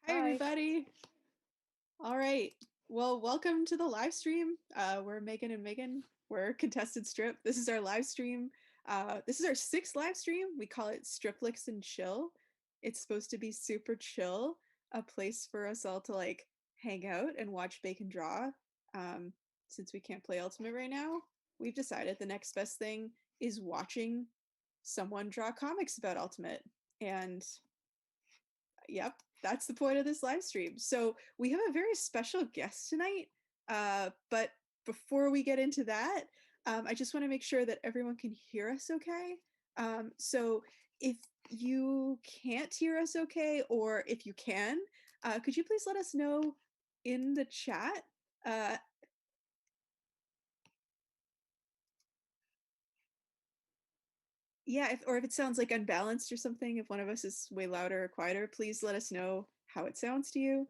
Hi, everybody. All right. Well, welcome to the live stream. We're Megan and Megan. We're Contested Strip. This is our live stream. This is our sixth live stream. We call it Stripflix and Chill. It's supposed to be super chill, a place for us all to like hang out and watch Bacon draw. Since we can't play Ultimate right now, we've decided the next best thing is watching someone draw comics about Ultimate. And yep, that's the point of this live stream. So we have a very special guest tonight. But before we get into that, I just want to make sure that everyone can hear us okay. So if you can't hear us okay, or if you can, could you please let us know in the chat? Yeah, or if it sounds like unbalanced or something, if one of us is way louder or quieter, please let us know how it sounds to you.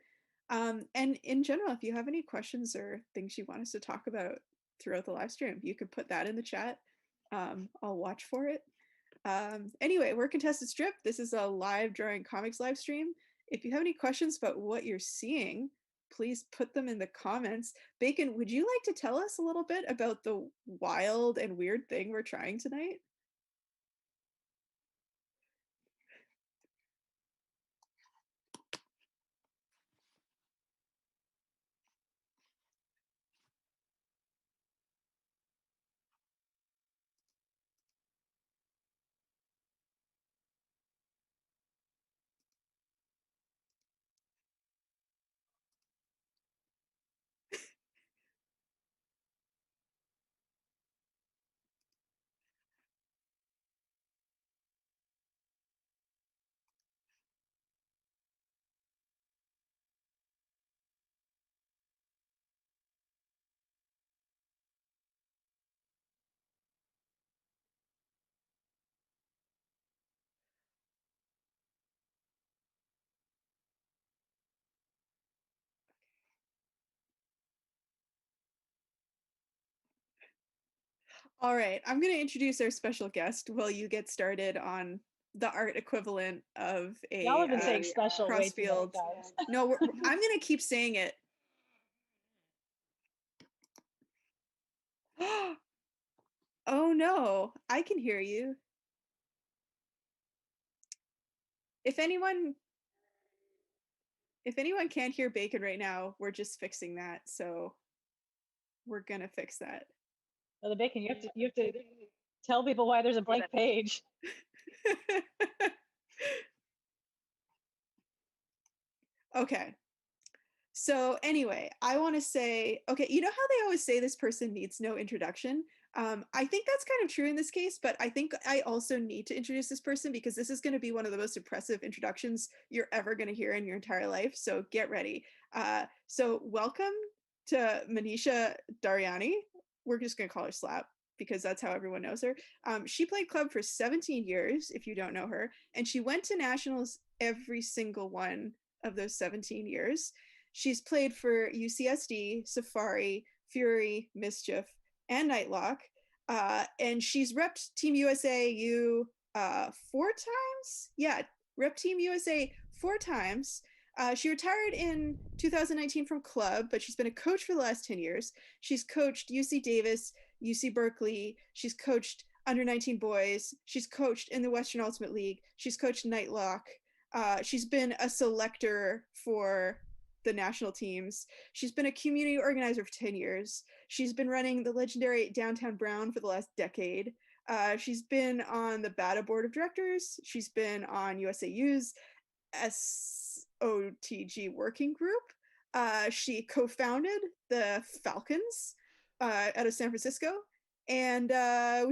And in general, if you have any questions or things you want us to talk about throughout the live stream, you could put that in the chat. I'll watch for it. Anyway, we're Contested Strip. This is a live drawing comics live stream. If you have any questions about what you're seeing, please put them in the comments. Bacon, would you like to tell us a little bit about the wild and weird thing we're trying tonight? All right, I'm going to introduce our special guest while you get started on the art equivalent of Y'all a have been saying special way too many crossfield. times. No, I'm going to keep saying it. Oh no, I can hear you. If anyone can't hear Bacon right now, we're just fixing that. So we're going to fix that. So the bacon, you have to tell people why there's a blank page. Okay. So anyway, I want to say, okay, you know how they always say this person needs no introduction? I think that's kind of true in this case, but I think I also need to introduce this person because this is going to be one of the most impressive introductions you're ever going to hear in your entire life. So get ready. So welcome to Manisha Daryani. We're just going to call her Slap because that's how everyone knows her. She played club for 17 years, if you don't know her, and she went to nationals every single one of those 17 years. She's played for UCSD, Safari, Fury, Mischief, and Nightlock. And she's repped Team USA U 4 times. Yeah, rep Team USA 4 times. She retired in 2019 from club, but she's been a coach for the last 10 years. She's coached UC Davis, UC Berkeley. She's coached under 19 boys. She's coached in the Western Ultimate League. She's coached Nightlock. She's been a selector for the national teams. She's been a community organizer for 10 years. She's been running the legendary Downtown Brown for the last decade. She's been on the BATA board of directors. She's been on USAU's SOTG working group. She co-founded the Falcons out of San Francisco. And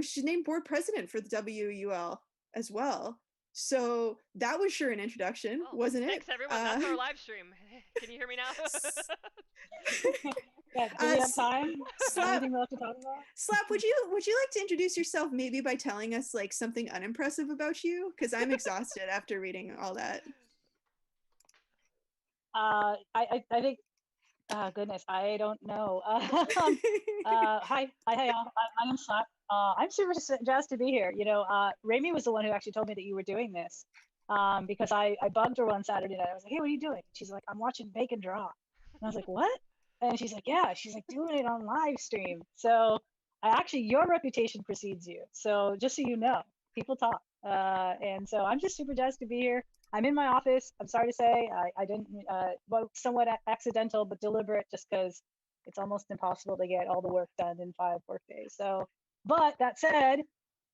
she's named board president for the WUL as well. So that was sure an introduction, wasn't it? Thanks, everyone. That's our live stream. Can you hear me now? Yeah, do we have time? Slap, anything left to talk about? Slap, would you like to introduce yourself maybe by telling us like something unimpressive about you? Because I'm exhausted after reading all that. I think, goodness, I don't know. Hi, y'all. My name's Slap. I'm super jazzed to be here. You know, Rami was the one who actually told me that you were doing this. because I bugged her one Saturday night. I was like, hey, what are you doing? She's like, I'm watching Bacon Draw. And I was like, what? And she's like, yeah. She's like, doing it on live stream. So your reputation precedes you. So just so you know, people talk. And so I'm just super jazzed to be here. I'm in my office. I'm sorry to say I didn't, well, somewhat accidental, but deliberate, just because it's almost impossible to get all the work done in 5 work days. So, but that said,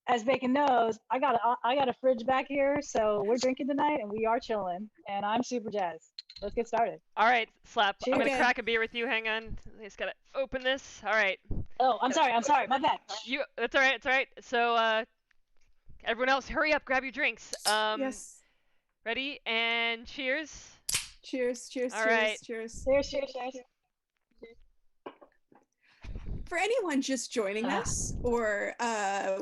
as Bacon knows, I got a fridge back here, so we're drinking tonight and we are chilling, and I'm super jazzed. Let's get started. All right, Slap. I'm Cheers. gonna crack a beer with you. Hang on. I just gotta open this. All right. Oh, I'm sorry. My bad. That's all right. It's all right. So, everyone else, hurry up. Grab your drinks. Yes. Ready? And cheers. Cheers, cheers, All cheers, right. cheers. Cheers. For anyone just joining us, or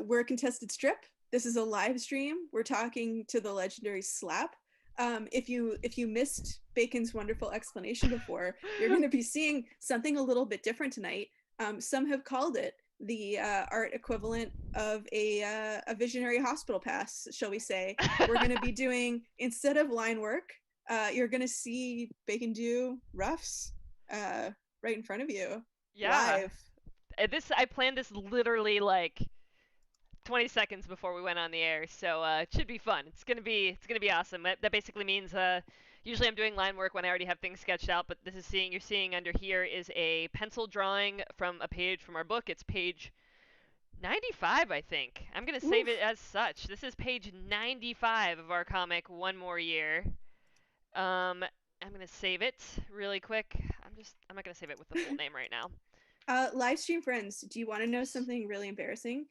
we're Contested Strip, this is a live stream. We're talking to the legendary Slap. If you missed Bacon's wonderful explanation before, you're going to be seeing something a little bit different tonight. Some have called it the art equivalent of a visionary hospital pass, shall we say. We're going to be doing, instead of line work, you're going to see Bacon do roughs right in front of you. Yeah. Live. I planned this literally like 20 seconds before we went on the air, so it should be fun. It's gonna be awesome. That basically means usually I'm doing line work when I already have things sketched out, but you're seeing under here is a pencil drawing from a page from our book. It's page 95, I think. I'm gonna save it as such. This is page 95 of our comic, One More Year. I'm gonna save it really quick. I'm not gonna save it with the full name right now. Live stream friends, do you want to know something really embarrassing?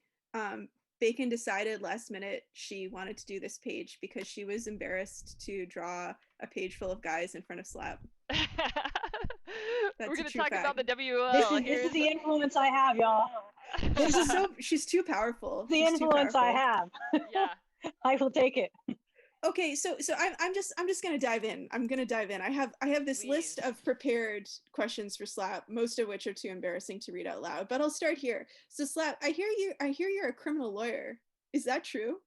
Bacon decided last minute she wanted to do this page because she was embarrassed to draw a page full of guys in front of Slap. We're gonna talk fact. about the WL. This is the influence I have, y'all. She's too powerful. The influence I have. Yeah. I will take it. Okay, so I'm just gonna dive in. I have this list of prepared questions for Slap, most of which are too embarrassing to read out loud. But I'll start here. So Slap, I hear you're a criminal lawyer. Is that true?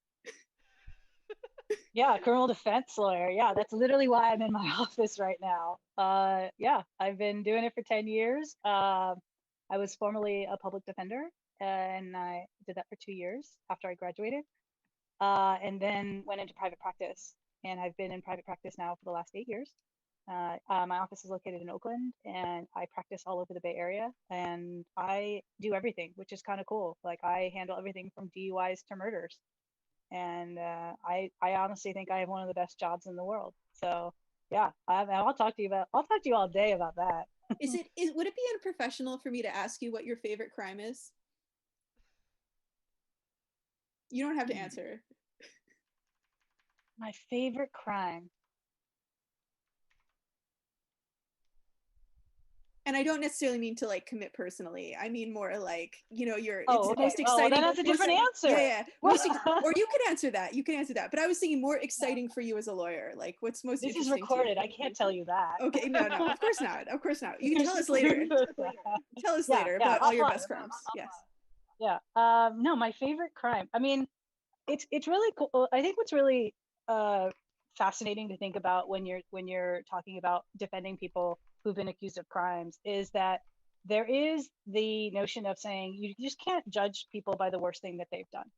Yeah, criminal defense lawyer. Yeah, that's literally why I'm in my office right now. Yeah, I've been doing it for 10 years. I was formerly a public defender, and I did that for 2 years after I graduated. And then went into private practice, and I've been in private practice now for the last 8 years. My office is located in Oakland, and I practice all over the Bay Area, and I do everything, which is kind of cool. Like, I handle everything from DUIs to murders, and I honestly think I have one of the best jobs in the world. So yeah, I'll talk to you all day about that. Would it be unprofessional for me to ask you what your favorite crime is? You don't have to answer. My favorite crime. And I don't necessarily mean to like commit personally. I mean more like, it's okay. most exciting. Then that's a different answer. Yeah. Or you could answer that. But I was thinking more exciting for you as a lawyer. Like, what's most This interesting is recorded. I can't tell you that. Okay, no, of course not. You can tell us later. Tell us later about all your best crimes. Yes. Yeah. No, my favorite crime. I mean, it's really cool. I think what's really fascinating to think about when you're talking about defending people who've been accused of crimes is that there is the notion of saying you just can't judge people by the worst thing that they've done,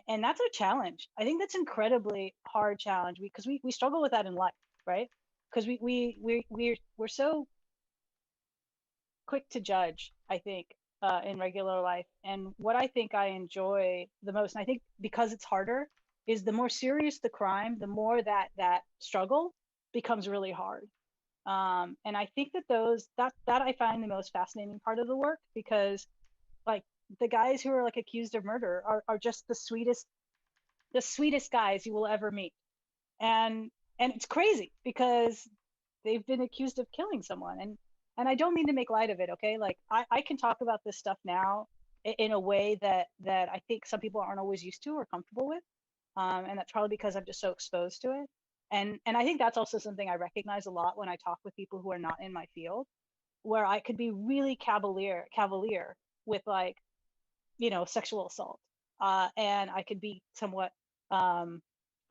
and that's a challenge. I think that's incredibly hard challenge because we struggle with that in life, right? Because we're so quick to judge, I think, in regular life. And what I think I enjoy the most, and I think because it's harder, is the more serious the crime, the more that struggle becomes really hard. And I think that I find the most fascinating part of the work, because like the guys who are like accused of murder are just the sweetest guys you will ever meet. And it's crazy because they've been accused of killing someone. And I don't mean to make light of it, okay? Like I can talk about this stuff now in a way that I think some people aren't always used to or comfortable with. And that's probably because I'm just so exposed to it. And I think that's also something I recognize a lot when I talk with people who are not in my field, where I could be really cavalier with, like, sexual assault. And I could be somewhat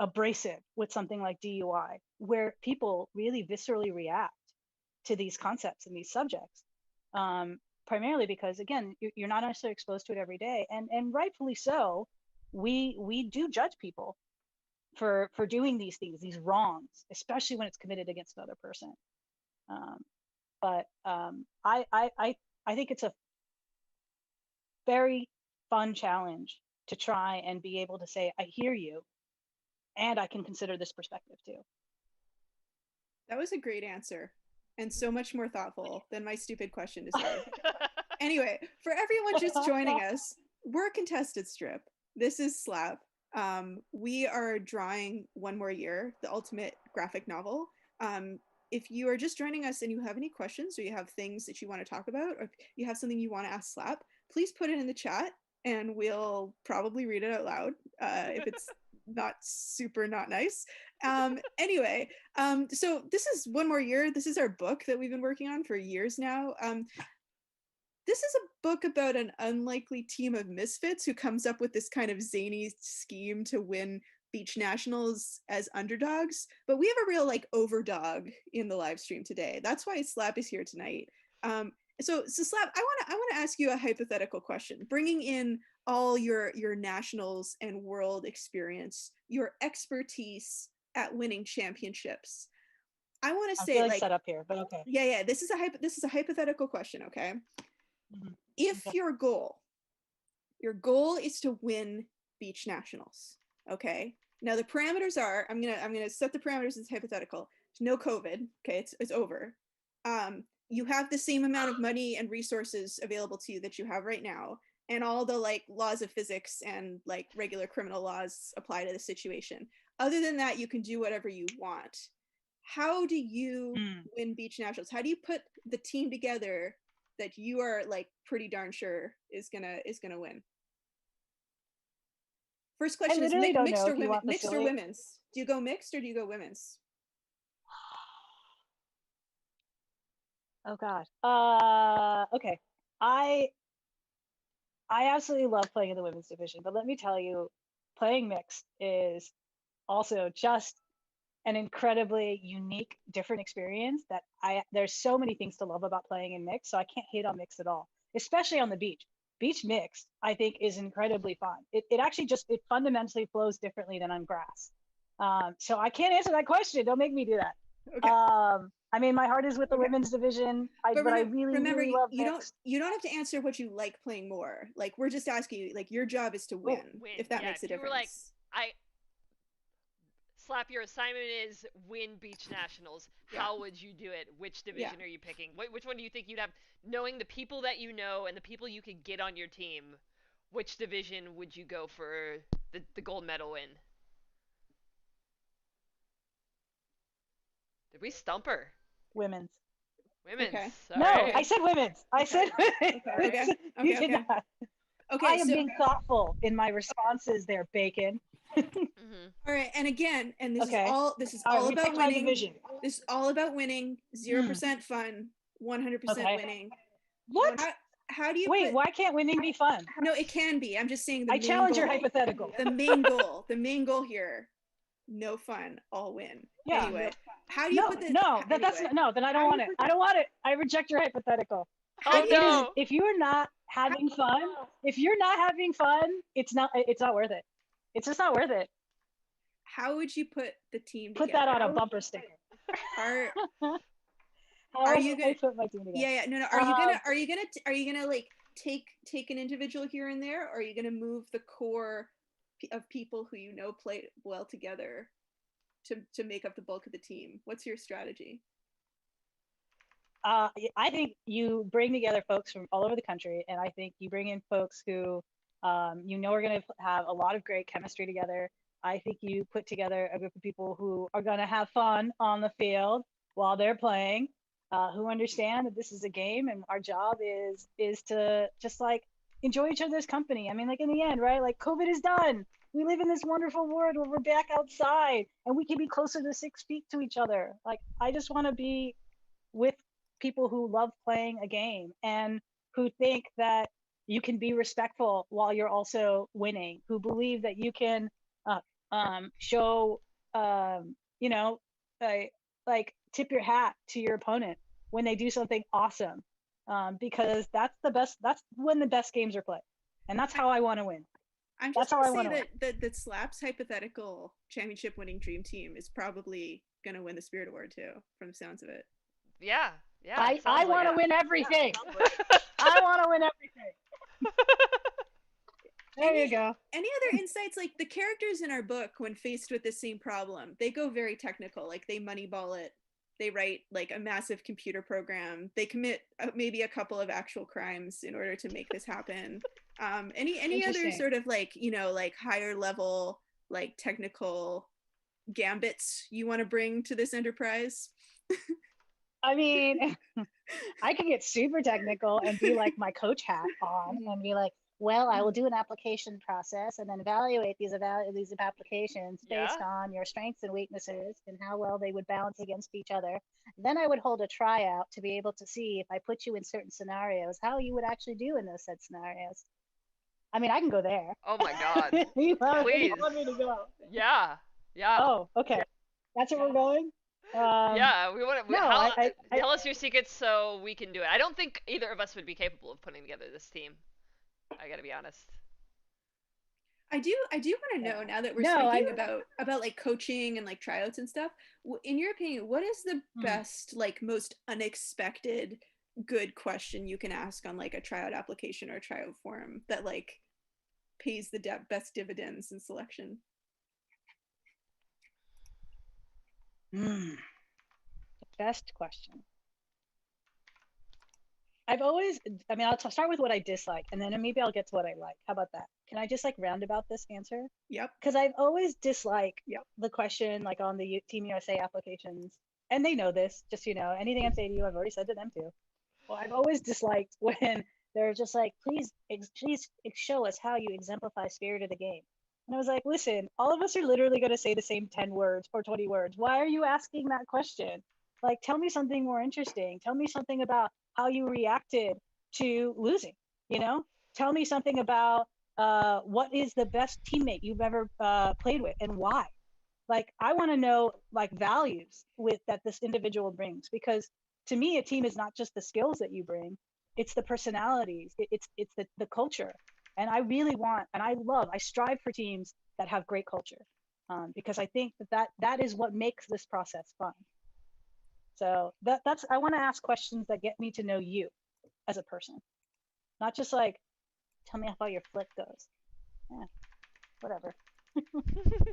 abrasive with something like DUI, where people really viscerally react to these concepts and these subjects, primarily because, again, you're not necessarily exposed to it every day, and rightfully so. We do judge people for doing these things, these wrongs, especially when it's committed against another person. I think it's a very fun challenge to try and be able to say, I hear you, and I can consider this perspective too. That was a great answer, and so much more thoughtful than my stupid question deserved. Anyway, for everyone just joining us, we're Contested Strip. This is Slap. We are drawing One More Year, the ultimate graphic novel. If you are just joining us and you have any questions, or you have things that you want to talk about, or if you have something you want to ask Slap, please put it in the chat and we'll probably read it out loud if it's not super not nice. Anyway, so this is One More Year. This is our book that we've been working on for years now. This is a book about an unlikely team of misfits who comes up with this kind of zany scheme to win beach nationals as underdogs, but we have a real like overdog in the live stream today. That's why Slap is here tonight. So Slap, I want to ask you a hypothetical question, bringing in all your nationals and world experience, your expertise at winning championships. I want to say, like set up here, but okay. Yeah. This is a hypothetical question, okay? Mm-hmm. If okay. Your goal is to win beach nationals, okay? Now the parameters are, I'm gonna set the parameters as hypothetical. There's no COVID, okay? It's over. You have the same amount of money and resources available to you that you have right now, and all the like laws of physics and like regular criminal laws apply to the situation. Other than that, you can do whatever you want. How do you win beach nationals? How do you put the team together that you are like pretty darn sure is gonna win? First question is mixed or women, mixed or women's? Do you go mixed or do you go women's? Oh God. Okay. I absolutely love playing in the women's division, but let me tell you, playing mixed is also just an incredibly unique, different experience that there's so many things to love about playing in mixed, so I can't hate on mixed at all, especially on the beach. Beach mixed, I think, is incredibly fun. It actually just, it fundamentally flows differently than on grass. So I can't answer that question. Don't make me do that. Okay. I mean, my heart is with the women's division, but I really love mixed. You don't have to answer what you like playing more. Like, we're just asking you, like, your job is to win. If that makes a difference. You were like, Slap, your assignment is win beach nationals. How would you do it? Which division are you picking? Which one do you think you'd have? Knowing the people that you know and the people you could get on your team, which division would you go for the gold medal win? Did we stump her? Women's. Okay. No, I said women's. I said women's. Okay. You did not. Okay, I am being thoughtful in my responses there, Bacon. All right, and again, and this is all about winning. This is all about winning. 0% fun, 100% winning. What? How do you why can't winning be fun? No, it can be. I'm just saying I challenge your hypothetical. The main goal here, no fun, all win. Yeah. Anyway, how do you put this? No, then I don't want it. I don't want it. I reject your hypothetical. If you're not having fun, it's not worth it. It's just not worth it. How would you put the team together? Put that on a bumper sticker. Are you gonna put my team together? Yeah. No. Are you gonna like take an individual here and there, or are you gonna move the core of people who you know play well together to make up the bulk of the team? What's your strategy? I think you bring together folks from all over the country, and I think you bring in folks who you know are going to have a lot of great chemistry together. I think you put together a group of people who are going to have fun on the field while they're playing, who understand that this is a game and our job is to just like enjoy each other's company. I mean, like in the end, right? Like COVID is done. We live in this wonderful world where we're back outside and we can be closer to 6 feet to each other. Like, I just want to be with people who love playing a game and who think that you can be respectful while you're also winning, who believe that you can show, you know, like tip your hat to your opponent when they do something awesome, because that's the best. That's when the best games are played, and that's how I want to win. I'm just That's how gonna I say want to win. that Slap's hypothetical championship winning dream team is probably gonna win the Spirit Award too, from the sounds of it. Yeah, yeah, it I sounds like want to it. win everything. I want to win everything. There you go. Any other insights? Like the characters in our book, when faced with the same problem, they go very technical. Like they moneyball it. They write like a massive computer program. They commit maybe a couple of actual crimes in order to make this happen. Any other Interesting. sort of like like higher level like technical gambits you want to bring to this enterprise? I mean, I can get super technical and be like my coach hat on and be like, well, I will do an application process and then evaluate these applications Yeah. based on your strengths and weaknesses and how well they would balance against each other. Then I would hold a tryout to be able to see if I put you in certain scenarios, how you would actually do in those said scenarios. I mean, I can go there. Oh my God. Where do you Please. want me to go? Yeah. Yeah. Oh, okay. That's where we're going. Yeah. We want to. No, How? I Tell us your secrets so we can do it. I don't think either of us would be capable of putting together this team. I gotta be honest. I do want to know, yeah. now that we're No, speaking about like coaching and like tryouts and stuff. In your opinion, what is the hmm. best, like most unexpected good question you can ask on like a tryout application or a tryout forum that like pays the best dividends in selection? The best question. I've always, I mean, start with what I dislike and then maybe I'll get to what I like. How about that? Can I just like roundabout this answer? Yep. Because I've always disliked the question like on the Team USA applications, and they know this, just, anything I say to you, I've already said to them too. Well, I've always disliked when they're just like, please show us how you exemplify spirit of the game. And I was like, listen, all of us are literally going to say the same 10 words or 20 words. Why are you asking that question? Like, tell me something more interesting. Tell me something about how you reacted to losing, you know? Tell me something about what is the best teammate you've ever played with and why. Like, I want to know like values with that this individual brings, because to me, a team is not just the skills that you bring, it's the personalities, it's the culture. And I really want, and I strive for teams that have great culture, because I think that is what makes this process fun. So that's I want to ask questions that get me to know you as a person, not just like tell me how your flick goes. Yeah, whatever.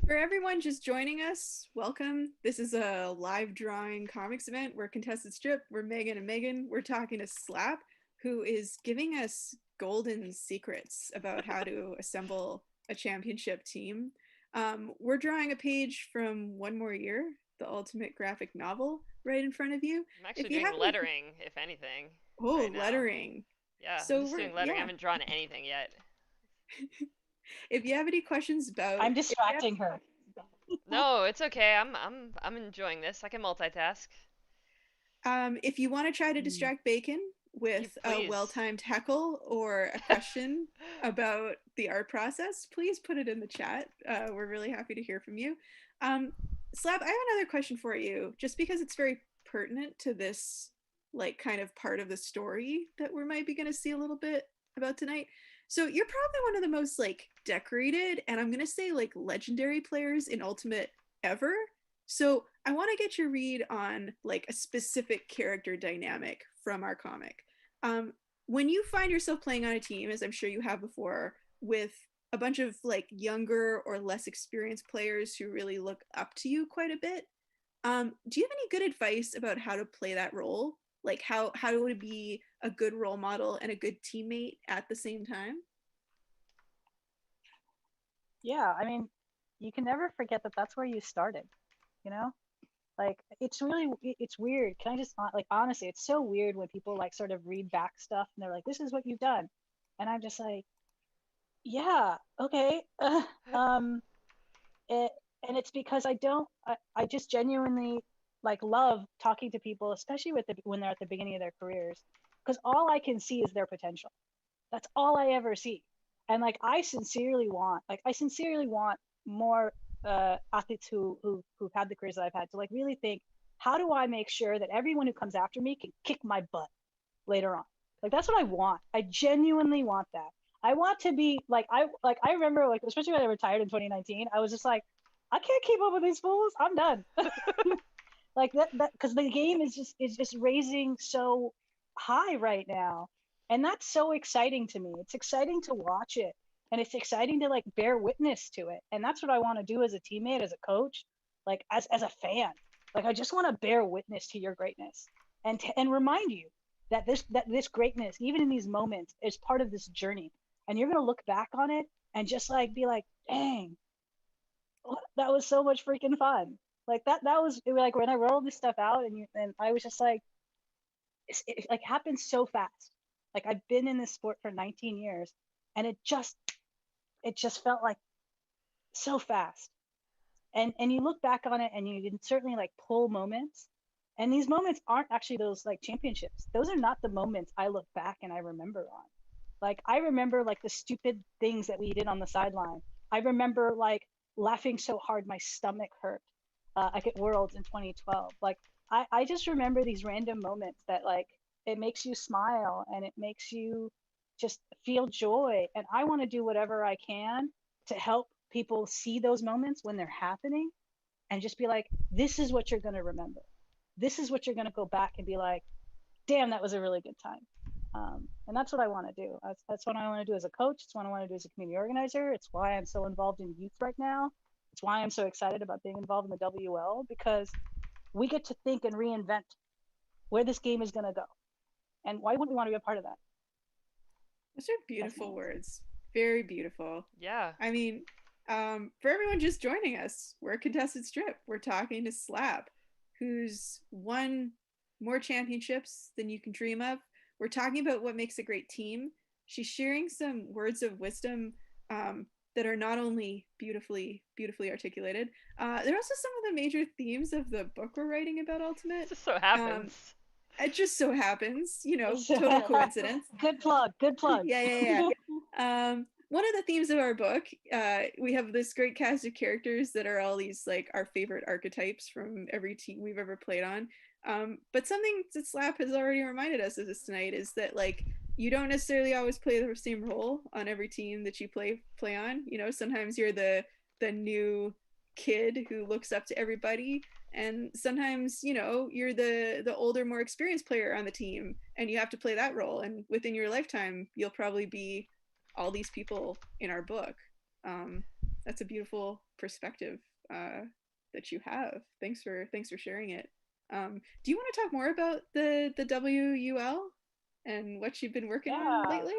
For everyone just joining us, welcome. This is a live drawing comics event. We're Contested Strip. We're Megan and Megan. We're talking to Slap, who is giving us golden secrets about how to assemble a championship team. We're drawing a page from One More Year, the ultimate graphic novel, right in front of you. I'm actually If you doing have any, lettering, if anything, right oh, now. lettering. Yeah, I'm So just we're doing lettering. I yeah. haven't drawn anything yet. If you have any questions about, I'm distracting her. No, it's okay. I'm enjoying this. I can multitask. if you want to try to Mm. distract Bacon You with a please. well-timed heckle or a question about the art process, please put it in the chat. We're really happy to hear from you. Slab, I have another question for you, just because it's very pertinent to this like kind of part of the story that we might be going to see a little bit about tonight. So you're probably one of the most like decorated and I'm going to say like legendary players in Ultimate ever. So I want to get your read on like a specific character dynamic from our comic. When you find yourself playing on a team, as I'm sure you have before, with a bunch of like younger or less experienced players who really look up to you quite a bit, do you have any good advice about how to play that role? Like how to be a good role model and a good teammate at the same time? Yeah, I mean, you can never forget that that's where you started, you know? Like it's weird. Can I just like honestly, it's so weird when people like sort of read back stuff and they're like, "This is what you've done," and I'm just like, "Yeah, okay." um, it, and it's because I just genuinely like love talking to people, especially when they're at the beginning of their careers, because all I can see is their potential. That's all I ever see. And like I sincerely want more athletes who've had the careers that I've had to like really think, how do I make sure that everyone who comes after me can kick my butt later on? Like that's what I want. I genuinely want that. I want to be like I remember like especially when I retired in 2019, I was just like, I can't keep up with these fools. I'm done. Like that because the game is just raising so high right now, and that's so exciting to me. It's exciting to watch it, and it's exciting to like bear witness to it, and that's what I want to do as a teammate, as a coach, like as a fan. Like I just want to bear witness to your greatness, and remind you that this greatness, even in these moments, is part of this journey, and you're gonna look back on it and just like be like, dang, that was so much freaking fun. Like that was like when I wrote all this stuff out, and I was just like, it like happened so fast. Like I've been in this sport for 19 years, and it just felt like so fast. And you look back on it, and you can certainly like pull moments, and these moments aren't actually those like championships. Those are not the moments I look back and I remember on. Like I remember like the stupid things that we did on the sideline. I remember like laughing so hard my stomach hurt, like at Worlds in 2012. Like I just remember these random moments that like it makes you smile and it makes you just feel joy. And I want to do whatever I can to help people see those moments when they're happening, and just be like, this is what you're going to remember. This is what you're going to go back and be like, damn, that was a really good time. And that's what I want to do. That's what I want to do as a coach. It's what I want to do as a community organizer. It's why I'm so involved in youth right now. It's why I'm so excited about being involved in the WL, because we get to think and reinvent where this game is going to go. And why wouldn't we want to be a part of that? Those are beautiful words. Very beautiful. Yeah. I mean, for everyone just joining us, we're Contested Strip. We're talking to Slap, who's won more championships than you can dream of. We're talking about what makes a great team. She's sharing some words of wisdom that are not only beautifully articulated, they're also some of the major themes of the book we're writing about Ultimate. It just so happens. It just so happens, total coincidence. Good plug. Yeah. One of the themes of our book, we have this great cast of characters that are all these like our favorite archetypes from every team we've ever played on. But something that Slap has already reminded us of this tonight is that like you don't necessarily always play the same role on every team that you play on. Sometimes you're the new kid who looks up to everybody, and sometimes you're the older, more experienced player on the team, and you have to play that role. And within your lifetime, you'll probably be all these people in our book. That's a beautiful perspective that you have. Thanks for sharing it. Do you want to talk more about the WUL and what you've been working on lately?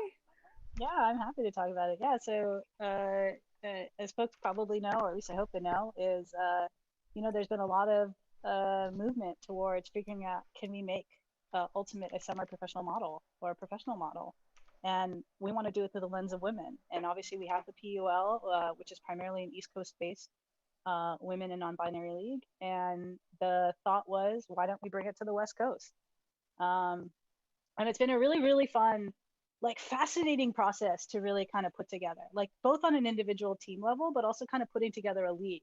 Yeah, I'm happy to talk about it. Yeah, so as folks probably know, or at least I hope they know, is there's been a lot of movement towards figuring out, can we make Ultimate a semi-professional model or a professional model? And we want to do it through the lens of women. And obviously we have the PUL, which is primarily an East Coast based women and non-binary league. And the thought was, why don't we bring it to the West Coast? And it's been a really, really fun, like fascinating process to really kind of put together, like both on an individual team level, but also kind of putting together a league,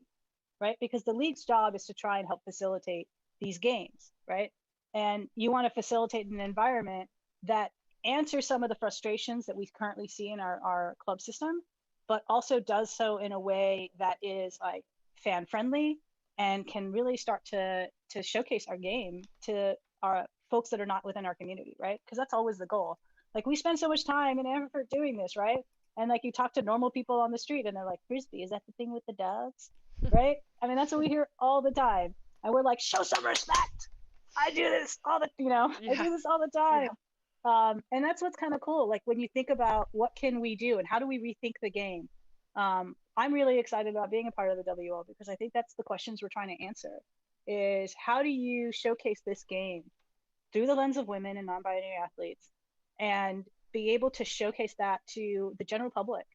right? Because the league's job is to try and help facilitate these games, right? And you want to facilitate an environment that answers some of the frustrations that we currently see in our club system, but also does so in a way that is like fan friendly and can really start to showcase our game to our folks that are not within our community, right? Because that's always the goal. Like we spend so much time and effort doing this, right? And like you talk to normal people on the street and they're like, Frisbee, is that the thing with the doves? Right? I mean, that's what we hear all the time. And we're like, show some respect. I do this all the, I do this all the time. Yeah. And that's what's kind of cool. Like when you think about what can we do and how do we rethink the game? I'm really excited about being a part of the WL because I think that's the questions we're trying to answer is how do you showcase this game through the lens of women and non-binary athletes and be able to showcase that to the general public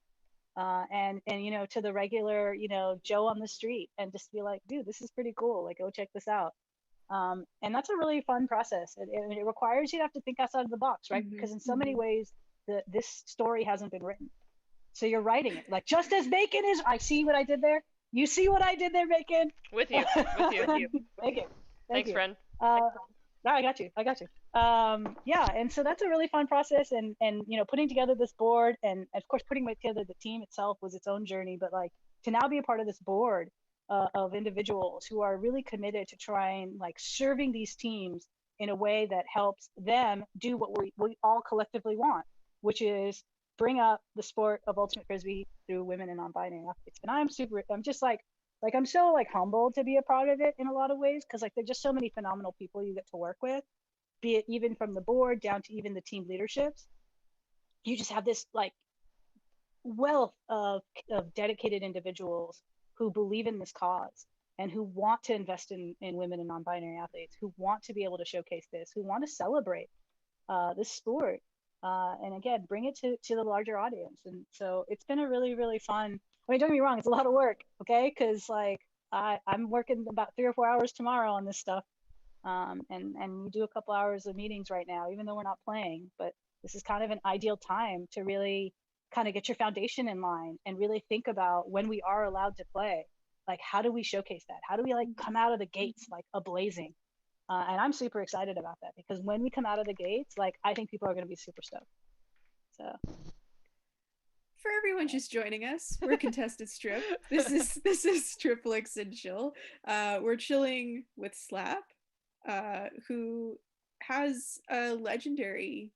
and to the regular, Joe on the street and just be like, dude, this is pretty cool. Like, go check this out. And that's a really fun process. It requires you to have to think outside of the box, right? Because in so many ways, this story hasn't been written. So you're writing it. Like, just as bacon is, I see what I did there. You see what I did there, Bacon? With you. With you. Thank you. Thank Thanks, you. friend. No, I got you. I got you. Yeah, and so that's a really fun process, and putting together this board, and of course putting together the team itself was its own journey. But like to now be a part of this board of individuals who are really committed to trying like serving these teams in a way that helps them do what we all collectively want, which is bring up the sport of ultimate frisbee through women and non-binary athletes. And I'm just like I'm so like humbled to be a part of it in a lot of ways, because like there's just so many phenomenal people you get to work with, be it even from the board down to even the team leaderships. You just have this like wealth of dedicated individuals who believe in this cause and who want to invest in women and non-binary athletes, who want to be able to showcase this, who want to celebrate this sport, and again bring it to the larger audience. And so it's been a really, really fun. I mean, don't get me wrong, it's a lot of work, okay? Because like I'm working about 3 or 4 hours tomorrow on this stuff, and you do a couple hours of meetings right now, even though we're not playing. But this is kind of an ideal time to really kind of get your foundation in line and really think about when we are allowed to play, like how do we showcase that? How do we like come out of the gates like a blazing? And I'm super excited about that, because when we come out of the gates, like I think people are going to be super stoked. So For everyone just joining us, we're Contested Strip. This is Stripflix and Chill. We're chilling with Slap, who has a legendary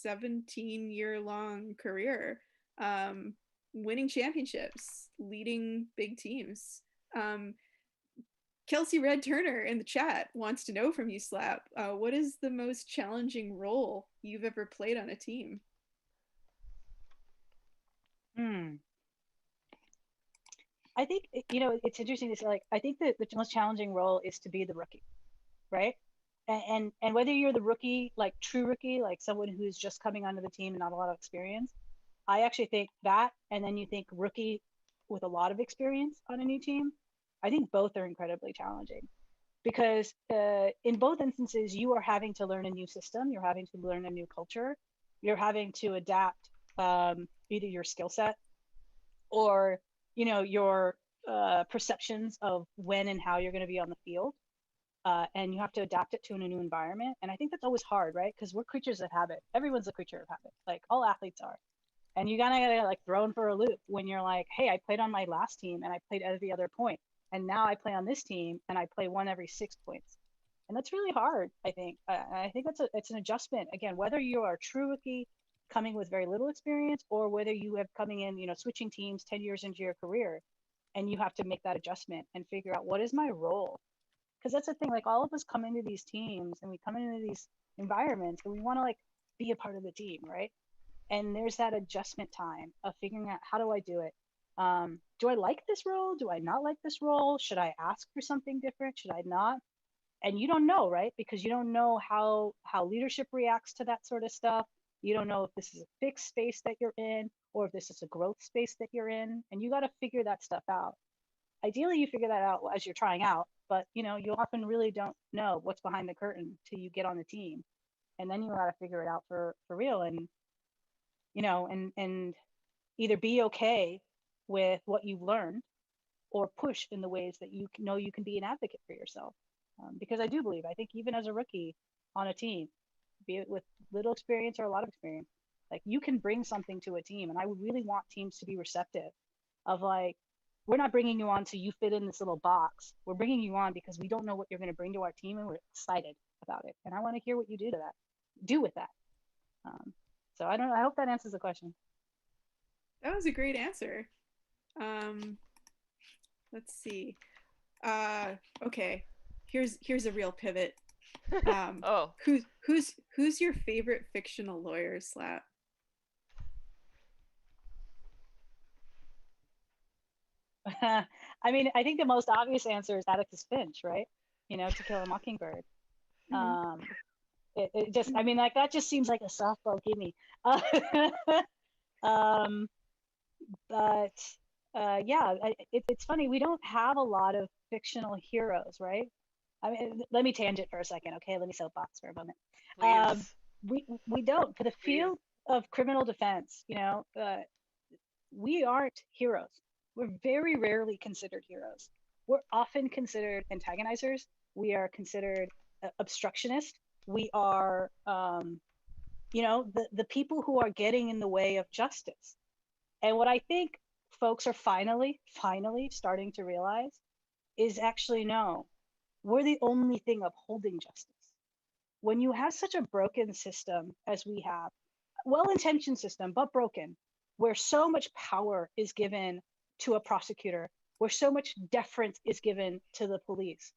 17-year-long career, winning championships, leading big teams. Kelsey Red Turner in the chat wants to know from you, Slap, what is the most challenging role you've ever played on a team? I think it's interesting to say, like, I think that the most challenging role is to be the rookie, right? And whether you're the rookie, like true rookie, like someone who's just coming onto the team and not a lot of experience, I actually think that, and then you think rookie with a lot of experience on a new team, I think both are incredibly challenging, because in both instances you are having to learn a new system, you're having to learn a new culture, you're having to adapt either your skill set or your perceptions of when and how you're going to be on the field, and you have to adapt it to a new environment. And I think that's always hard, right? Because we're creatures of habit. Everyone's a creature of habit, like all athletes are. And you gotta like thrown for a loop when you're like, hey, I played on my last team and I played every other point, and now I play on this team and I play one every 6 points. And that's really hard, I think. I think it's an adjustment, again, whether you are a true rookie coming with very little experience, or whether you have coming in, switching teams 10 years into your career, and you have to make that adjustment and figure out, what is my role? Because that's the thing, like all of us come into these teams and we come into these environments and we want to like be a part of the team, right? And there's that adjustment time of figuring out, how do I do it? Do I like this role? Do I not like this role? Should I ask for something different? Should I not? And you don't know, right? Because you don't know how leadership reacts to that sort of stuff. You don't know if this is a fixed space that you're in, or if this is a growth space that you're in, and you got to figure that stuff out. Ideally you figure that out as you're trying out, but you often really don't know what's behind the curtain till you get on the team, and then you got to figure it out for real. And and either be okay with what you've learned, or push in the ways that you know you can be an advocate for yourself. Because I think even as a rookie on a team, be it with little experience or a lot of experience, like you can bring something to a team. And I would really want teams to be receptive of like, we're not bringing you on so you fit in this little box. We're bringing you on because we don't know what you're going to bring to our team, and we're excited about it. And I want to hear what you do with that. So I don't know. I hope that answers the question. That was a great answer. Let's see. Okay. Here's a real pivot. Oh. Who's your favorite fictional lawyer, Slap? I mean, I think the most obvious answer is Atticus Finch, right? To Kill a Mockingbird. Mm-hmm. It just, I mean, like that just seems like a softball gimme. But yeah, it's funny. We don't have a lot of fictional heroes, right? I mean, let me tangent for a second, okay? Let me soapbox for a moment. Please. We don't, for the field of criminal defense, we aren't heroes. we're very rarely considered heroes. We're often considered antagonizers. We are considered obstructionists. We are, the people who are getting in the way of justice. And what I think folks are finally starting to realize is actually no, we're the only thing upholding justice. When you have such a broken system as we have, well-intentioned system, but broken, where so much power is given to a prosecutor, where so much deference is given to the police,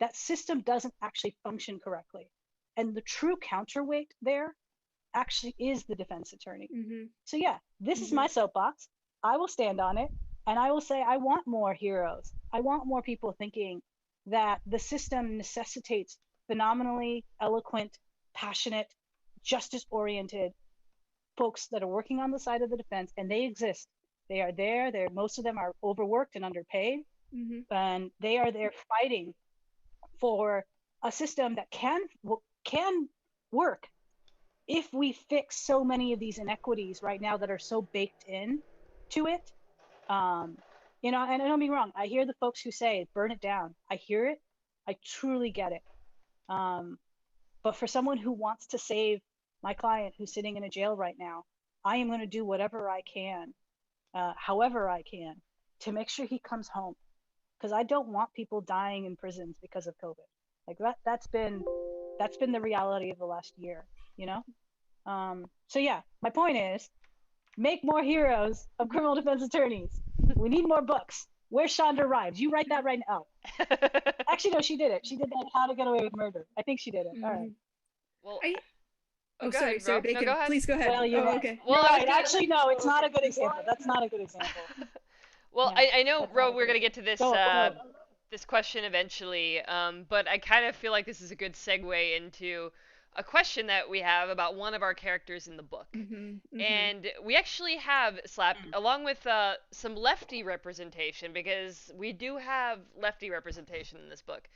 that system doesn't actually function correctly. And the true counterweight there actually is the defense attorney. Mm-hmm. So yeah, this is my soapbox. I will stand on it, and I will say I want more heroes. I want more people thinking that the system necessitates phenomenally eloquent, passionate, justice-oriented folks that are working on the side of the defense, and they exist. They are there. Most of them are overworked and underpaid, and they are there fighting for a system that can work if we fix so many of these inequities right now that are so baked in to it. And don't get me wrong, I hear the folks who say burn it down. I hear it. I truly get it. But for someone who wants to save my client who's sitting in a jail right now, I am going to do whatever I can, however I can, to make sure he comes home. Because I don't want people dying in prisons because of COVID. Like that's been the reality of the last year, So yeah, my point is, make more heroes of criminal defense attorneys. We need more books. Where's Shonda Rhimes? You write that right now. Actually, no, she did it. She did that How to Get Away with Murder. I think she did it. All right. Well, Oh, go sorry, ahead, bro. Bacon. No, go ahead. Please go ahead. Well, you're right. Okay. Well, Well, you're right. Actually, no, it's not a good example. That's not a good example. Well, Yeah, I know, that's Ro, not we're good. gonna get to this Go. this question eventually, but I kind of feel like this is a good segue into a question that we have about one of our characters in the book. And we actually have Slap, along with some lefty representation, because we do have lefty representation in this book.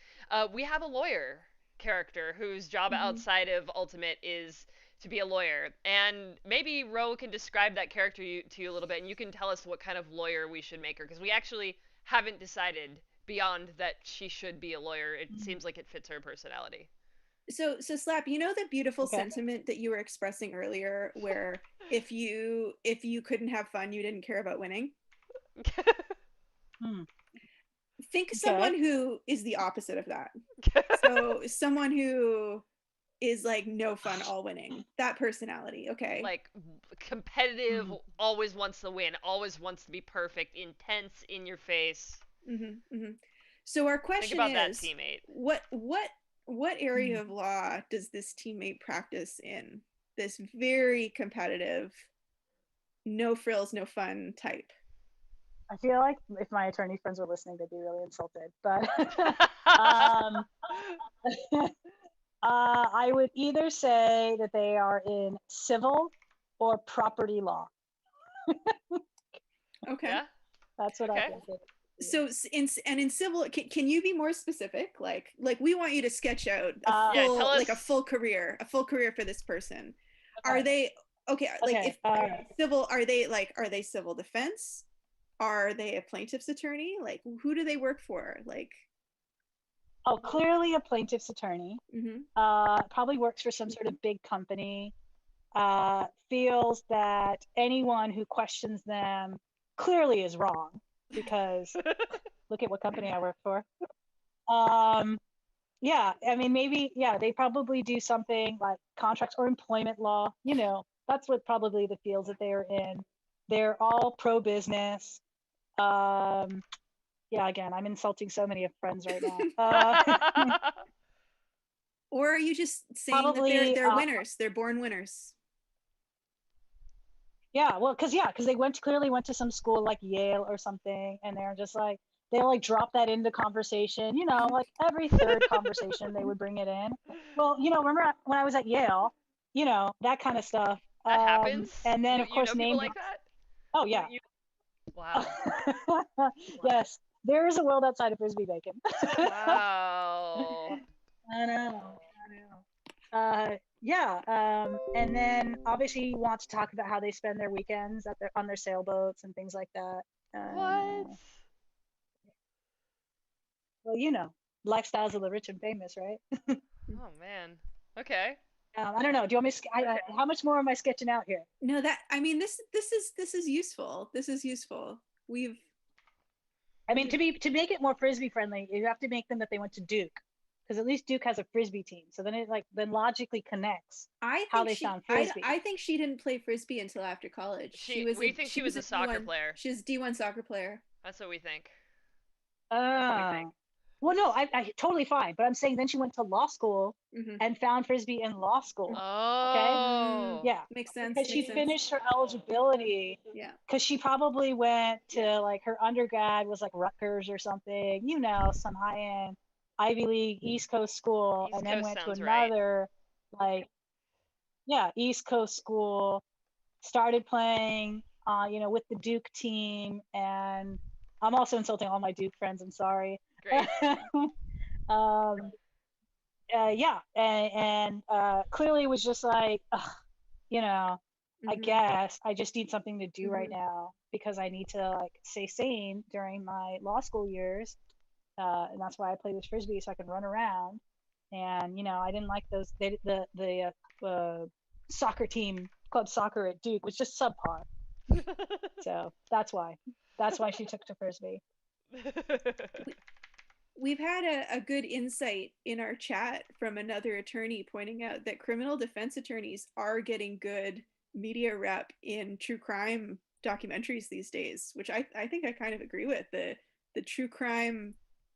We have a lawyer character whose job outside of Ultimate is to be a lawyer. And maybe Ro can describe that character to you a little bit, and you can tell us what kind of lawyer we should make her, because we actually haven't decided beyond that she should be a lawyer. It seems like it fits her personality. So Slap, you know the beautiful sentiment that you were expressing earlier, where if you couldn't have fun, you didn't care about winning. Think someone who is the opposite of that. So someone who is like no fun, all winning. That personality, okay? Like competitive, always wants to win, always wants to be perfect, intense, in your face. So our question Think about is, that teammate. What area of law does this teammate practice in? This very competitive, no frills, no fun type. I feel like if my attorney friends were listening, they'd be really insulted. But I would either say that they are in civil or property law. Okay. Yeah. That's what I think. So in civil, can you be more specific? Like we want you to sketch out a full career for this person. Okay. Are they if civil, are they civil defense? Are they a plaintiff's attorney? Like, who do they work for? Like, clearly a plaintiff's attorney. Probably works for some sort of big company. Feels that anyone who questions them clearly is wrong, because look at what company I work for. Yeah, I mean, maybe, they probably do something like contracts or employment law. That's what probably the fields that they're in. They're all pro-business. Again, I'm insulting so many of friends right now. Or are you just saying probably, that they're winners? They're born winners. Yeah, well, because they clearly went to some school like Yale or something, and they're just like, they'll like drop that into conversation, like every third conversation they would bring it in. Well, remember when I was at Yale, that kind of stuff. That happens. And then of course, people like that. Oh yeah. Wow. Yes, there is a world outside of Frisbee Bacon. Wow. I know. And then obviously you want to talk about how they spend their weekends on their sailboats and things like that. What? Well, lifestyles of the rich and famous, right? Oh man. Okay. I don't know. Do you want me to, how much more am I sketching out here? No, that I mean this is useful. This is useful. We've I mean, to make it more frisbee friendly, you have to make them that they went to Duke, because at least Duke has a frisbee team. So then it then logically connects I how think they she found frisbee. I think she didn't play frisbee until after college. We think she was a soccer D1. player. She was D1 soccer player. That's what we think. Well, no, I totally fine. But I'm saying then she went to law school Mm-hmm. and found frisbee in law school. Okay. Oh. Yeah. Makes sense. Because she finished her eligibility. Yeah. Because she probably went to like her undergrad was like Rutgers or something, some high end Ivy League East Coast school, East and then Coast went to sounds right. another like East Coast school, started playing with the Duke team, and I'm also insulting all my Duke friends, I'm sorry. Great. um yeah, and clearly was just like, ugh, I Mm-hmm. guess I just need something to do right Mm-hmm. now because I need to like stay sane during my law school years, and that's why I play this frisbee so I can run around. And I didn't like those. The soccer team, club soccer at Duke, was just subpar. So that's why she took to frisbee. We've had a good insight in our chat from another attorney pointing out that criminal defense attorneys are getting good media rep in true crime documentaries these days, which I think I kind of agree with. The true crime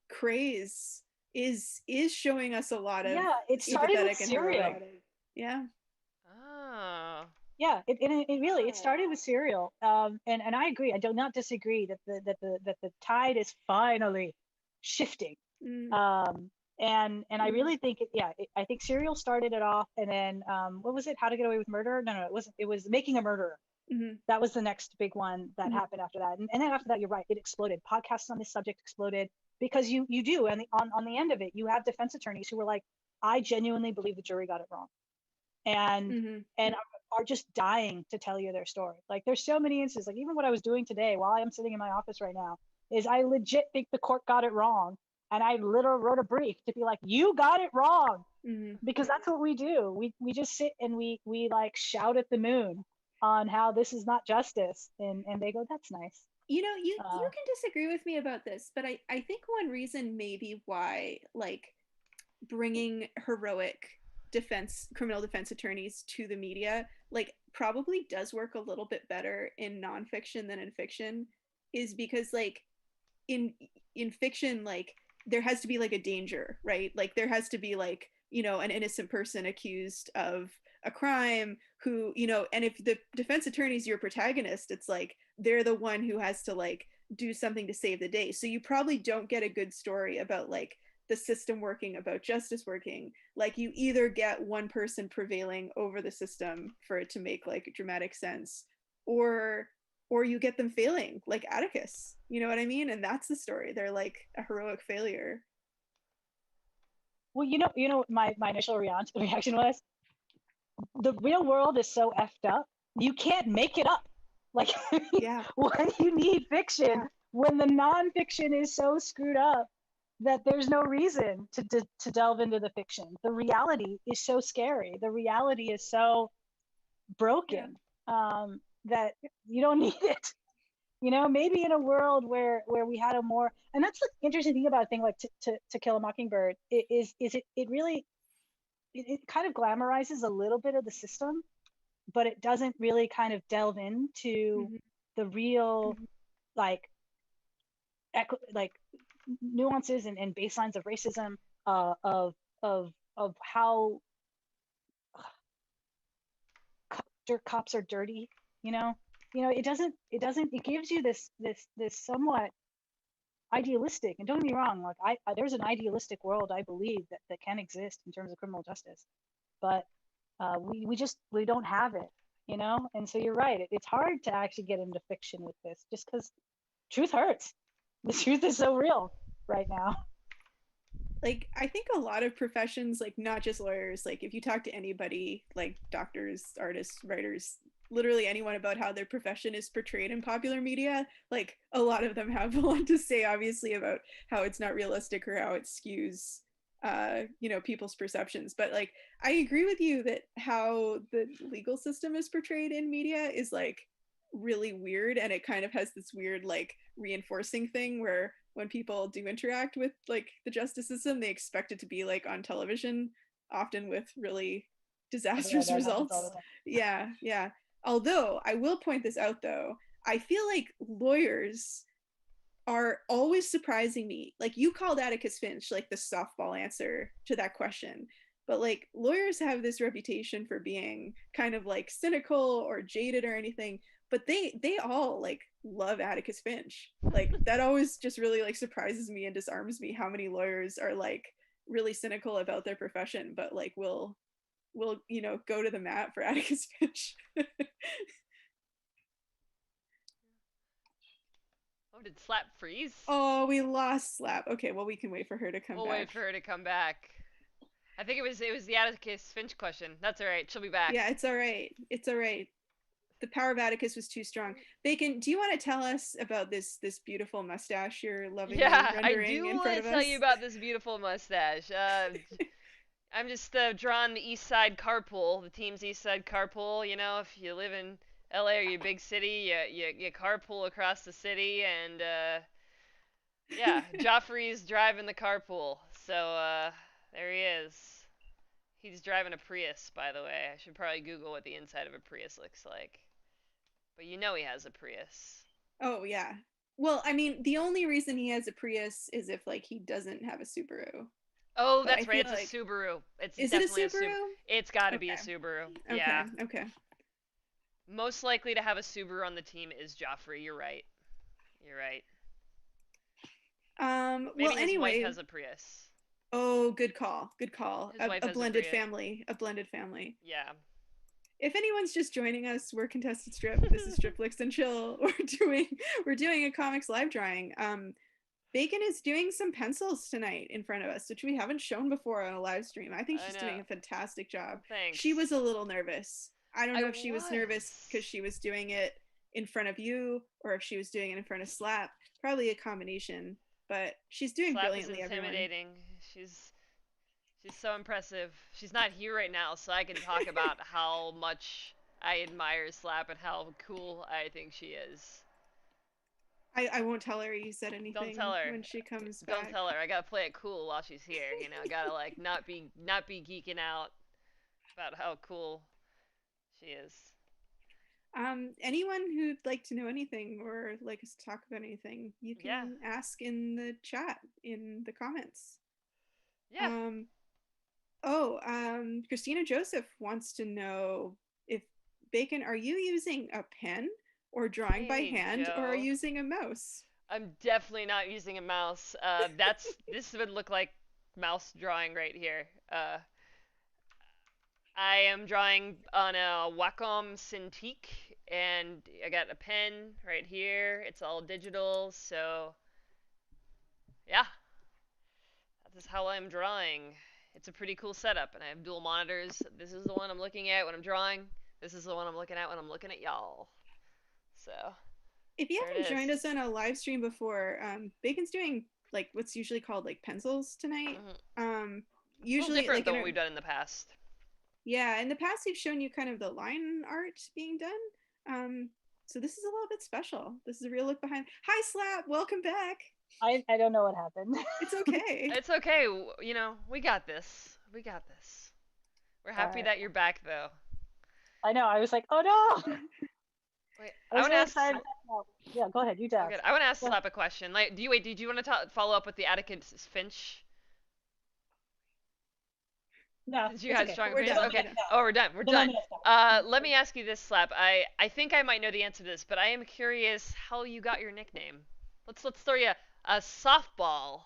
craze is showing us a lot of Yeah, it started with empathetic and Serial. heroic. Yeah. Oh. Yeah, it really it started with Serial, and I agree. I do not disagree that the tide is finally shifting. Mm. And I really think I think Serial started it off, and then what was it? How to Get Away with Murder? No, it wasn't. It was Making a Murderer. Mm-hmm. That was the next big one that Mm-hmm. happened after that, and then after that, you're right, it exploded. Podcasts on this subject exploded because you do, and on the end of it, you have defense attorneys who were like, I genuinely believe the jury got it wrong, and Mm-hmm. and are just dying to tell you their story. Like there's so many instances, like even what I was doing today while I'm sitting in my office right now is I legit think the court got it wrong, and I literally wrote a brief to be like, you got it wrong, Mm-hmm. because that's what we do. We just sit and we like shout at the moon on how this is not justice, and they go, that's nice. You can disagree with me about this, but I think one reason maybe why like bringing heroic criminal defense attorneys to the media like probably does work a little bit better in nonfiction than in fiction is because like in fiction like there has to be like a danger, right? Like there has to be like an innocent person accused of a crime who and if the defense attorney is your protagonist, it's like they're the one who has to like do something to save the day, so you probably don't get a good story about like the system working, about justice working. Like you either get one person prevailing over the system for it to make like dramatic sense, or you get them failing like Atticus, you know what I mean? And that's the story, they're like a heroic failure. Well, my initial reaction was, the real world is so effed up, you can't make it up. Like, Yeah. why do you need fiction when the nonfiction is so screwed up that there's no reason to delve into the fiction? The reality is so scary. The reality is so broken, that you don't need it. Maybe in a world where we had a more, and that's the interesting thing about a thing like To Kill a Mockingbird, it really it kind of glamorizes a little bit of the system, but it doesn't really kind of delve into Mm-hmm. the real like like nuances and baselines of racism, of how cops are dirty. It gives you this somewhat idealistic, and don't get me wrong, like there's an idealistic world I believe that can exist in terms of criminal justice, but we don't have it, and so you're right, it's hard to actually get into fiction with this just because truth hurts. The truth is so real right now. Like I think a lot of professions, like not just lawyers, like if you talk to anybody, like doctors, artists, writers, literally anyone about how their profession is portrayed in popular media, like a lot of them have a lot to say, obviously, about how it's not realistic or how it skews people's perceptions. But like I agree with you that how the legal system is portrayed in media is like really weird, and it kind of has this weird like reinforcing thing where when people do interact with like the justice system, they expect it to be like on television, often with really disastrous results. Yeah, yeah. Although I will point this out though, I feel like lawyers are always surprising me. Like you called Atticus Finch like the softball answer to that question. But like lawyers have this reputation for being kind of like cynical or jaded or anything, but they all like love Atticus Finch. Like that always just really like surprises me and disarms me how many lawyers are like really cynical about their profession, but like will go to the mat for Atticus Finch. Oh, did Slap freeze? Oh, we lost Slap. Okay, well we can wait for her to come We'll back. wait for her to come back. I think it was the Atticus Finch question. That's all right. She'll be back. Yeah, it's all right. It's all right. The power of Atticus was too strong. Bacon, do you want to tell us about this beautiful mustache you're lovingly Yeah, I rendering do in want front to of tell us? you about this beautiful mustache. I'm just drawing the East Side carpool, the team's East Side carpool. You know, if you live in LA or your big city, you carpool across the city, and yeah, Joffrey's driving the carpool. So there he is. He's driving a Prius, by the way. I should probably Google what the inside of a Prius looks like. But you know he has a Prius. Oh yeah. Well, I mean, the only reason he has a Prius is if like he doesn't have a Subaru. Oh, But I that's right. feel It's like, a Subaru. It's is it a definitely a Subaru? Subaru. It's got to be a Okay. Subaru. Okay. Yeah. Okay. Most likely to have a Subaru on the team is Joffrey. You're right. You're right. Well, Maybe his wife anyway, has a Prius. oh, good call. Good call. His wife A has a blended Prius. family. A blended family. Yeah. If anyone's just joining us, we're Contested Strip. This is Stripflix and Chill. We're doing a comics live drawing. Bacon is doing some pencils tonight in front of us, which we haven't shown before on a live stream. I think I she's know. doing a fantastic job. Thanks. She was a little nervous. I don't I know if she was nervous was. because she was doing it in front of you or if she was doing it in front of Slap. Probably a combination, but she's doing Slap is brilliantly, everyone. intimidating. She's so impressive. She's not here right now, so I can talk about how much I admire Slap and how cool I think she is. I won't tell her you said Don't anything tell her. when she comes Don't back. tell her. I gotta play it cool while she's here. You know, I gotta like not be geeking out about how cool she is. Anyone who'd like to know anything or like us to talk about anything, you Yeah. can ask in the chat in the comments. Yeah. Christina Joseph wants to know if Bacon, are you using a pen or drawing by Hey, hand or are Joe. you using a mouse? I'm definitely not using a mouse. This would look like mouse drawing right here. I am drawing on a Wacom Cintiq, and I got a pen right here. It's all digital, so yeah, that is how I'm drawing. It's a pretty cool setup, and I have dual monitors. This is the one I'm looking at when I'm drawing. This is the one I'm looking at when I'm looking at y'all. So If you there it haven't joined is. us on a live stream before, Bacon's doing like what's usually called like pencils tonight. Mhm. It's a little Usually different like than what we've done in the past. yeah, in the past we've shown you kind of the line art being done. So this is a little bit special. This is a real look behind. Hi Slap, welcome back. I don't know what happened. It's okay. It's okay. You know, we got this. We got this. We're happy Alright. that you're back, though. I know. I was like, oh no. Wait, I I was want to really ask. excited. Yeah, go ahead. You ask. Okay, I want to ask Yeah. Slap a question. Like, do you wait? Did you want to follow up with the Atticus Finch? No, Since you it's had okay. strong We're opinions. done, Okay. we're done. Oh, we're done. We're No, done. no, no. Let me ask you this, Slap. I think I might know the answer to this, but I am curious how you got your nickname. Let's throw you a softball.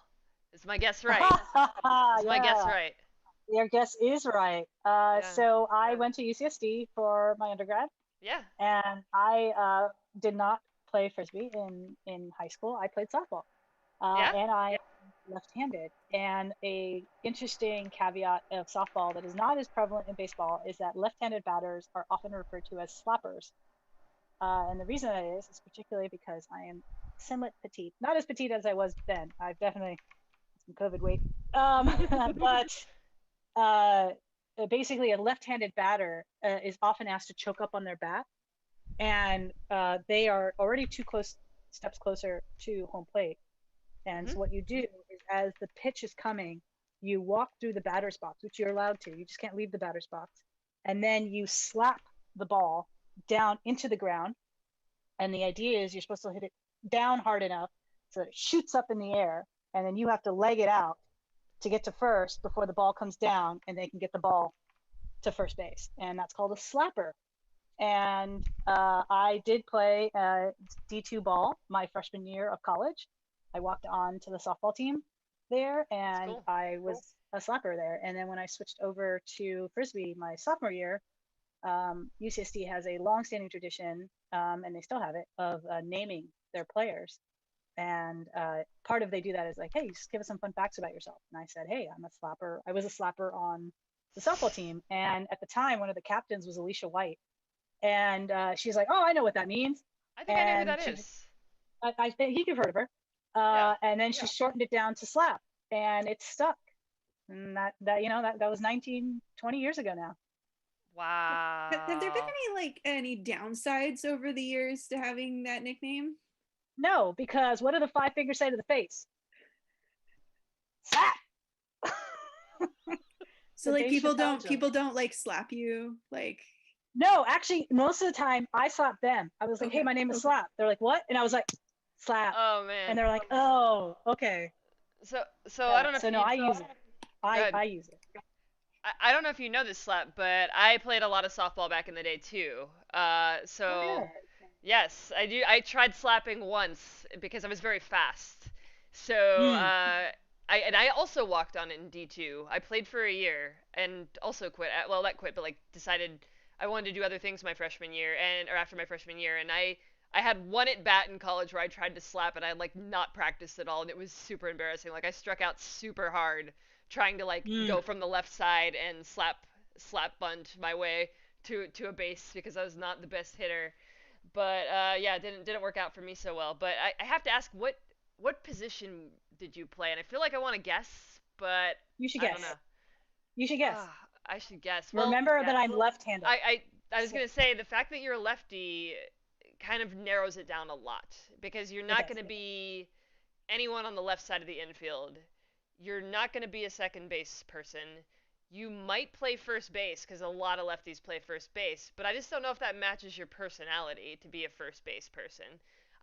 Is my guess right? Is my guess Yeah. right? Your guess is right. Yeah. So I went to UCSD for my undergrad, Yeah. and I did not play frisbee in high school. I played softball, Yeah? and I left-handed. And a interesting caveat of softball that is not as prevalent in baseball is that left-handed batters are often referred to as slappers. And the reason that is particularly because I am somewhat petite, not as petite as I was then. I've definitely some COVID weight, but uh, basically a left-handed batter is often asked to choke up on their bat, and they are already too close steps closer to home plate. And so what you do is, as the pitch is coming, you walk through the batter's box, which you're allowed to. You just can't leave the batter's box. And then you slap the ball down into the ground. And the idea is you're supposed to hit it down hard enough so it shoots up in the air. And then you have to leg it out to get to first before the ball comes down, and they can get the ball to first base. And that's called a slapper. And I did play D2 ball my freshman year of college. I walked on to the softball team there, and cool. I was a slapper there. And then when I switched over to Frisbee my sophomore year, UCSD has a long-standing tradition, and they still have it, of naming their players. And part of they do that is like, hey, just give us some fun facts about yourself. And I said, hey, I'm a slapper. I was a slapper on the softball team. And at the time, one of the captains was Alicia White. And she's like, oh, I know what that means. I think I know who that is. I think you've heard of her. And then she shortened it down to slap, and it stuck. And that was 19, 20 years ago now. Wow. Have there been any downsides over the years to having that nickname? No, because what do the five fingers say to the face? Slap. So like people don't like slap you, like. No, actually, most of the time I slap them. I was like, hey, my name is Slap. They're like, what? And I was like, slap. Oh man. And they're like, oh, okay. So I don't know. So no, I use it. I use it. I don't know if you know this, Slap, but I played a lot of softball back in the day too. Yes, I do. I tried slapping once because I was very fast. So I also walked on in D2. I played for a year and also quit. Well, not quit, but like decided I wanted to do other things my freshman year or after my freshman year, and I had one at bat in college where I tried to slap and I like not practiced at all, and it was super embarrassing. Like I struck out super hard trying to like go from the left side and slap bunt my way to a base because I was not the best hitter. But yeah, it didn't work out for me so well. But I have to ask, what position did you play? And I feel like I want to guess, but you should I guess. don't know. You should guess. I should guess. Remember that I'm left-handed. I was gonna say the fact that you're a lefty kind of narrows it down a lot because you're not gonna be anyone on the left side of the infield. You're not gonna be a second base person. You might play first base because a lot of lefties play first base, but I just don't know if that matches your personality to be a first base person.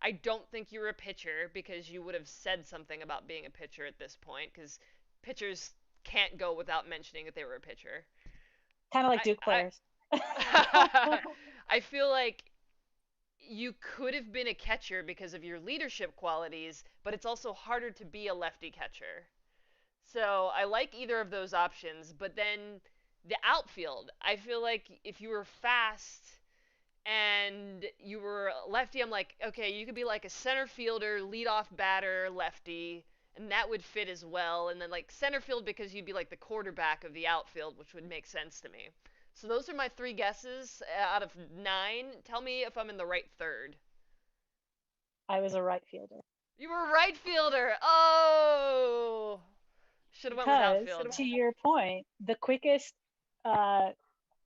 I don't think you're a pitcher because you would have said something about being a pitcher at this point because pitchers can't go without mentioning that they were a pitcher. Kind of like Duke players. I feel like you could have been a catcher because of your leadership qualities, but it's also harder to be a lefty catcher. So I like either of those options, but then the outfield, I feel like if you were fast and you were lefty, I'm like, okay, you could be like a center fielder, leadoff batter, lefty, and that would fit as well. And then like center field because you'd be like the quarterback of the outfield, which would make sense to me. So those are my three guesses out of 9. Tell me if I'm in the right third. I was a right fielder. You were a right fielder. Oh, should have went with outfield. To your point, the quickest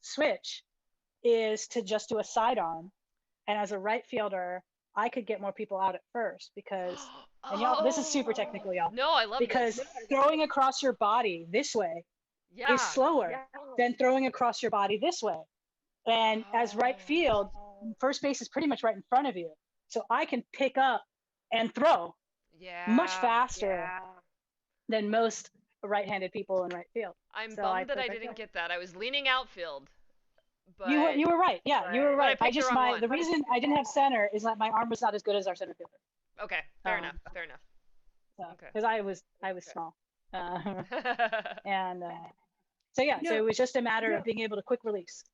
switch is to just do a sidearm, and as a right fielder, I could get more people out at first because, and y'all, this is super technical, y'all. No, I love because this. Throwing across your body this way is slower than throwing across your body this way. And as right field, first base is pretty much right in front of you. So I can pick up and throw much faster than most right-handed people in right field. I'm bummed that I didn't get that. I was leaning outfield. But you were right. Yeah, you were right. The the reason I didn't have center is that my arm was not as good as our center fielder. Okay, fair enough. Because I was small. And so it was just a matter of being able to quick release.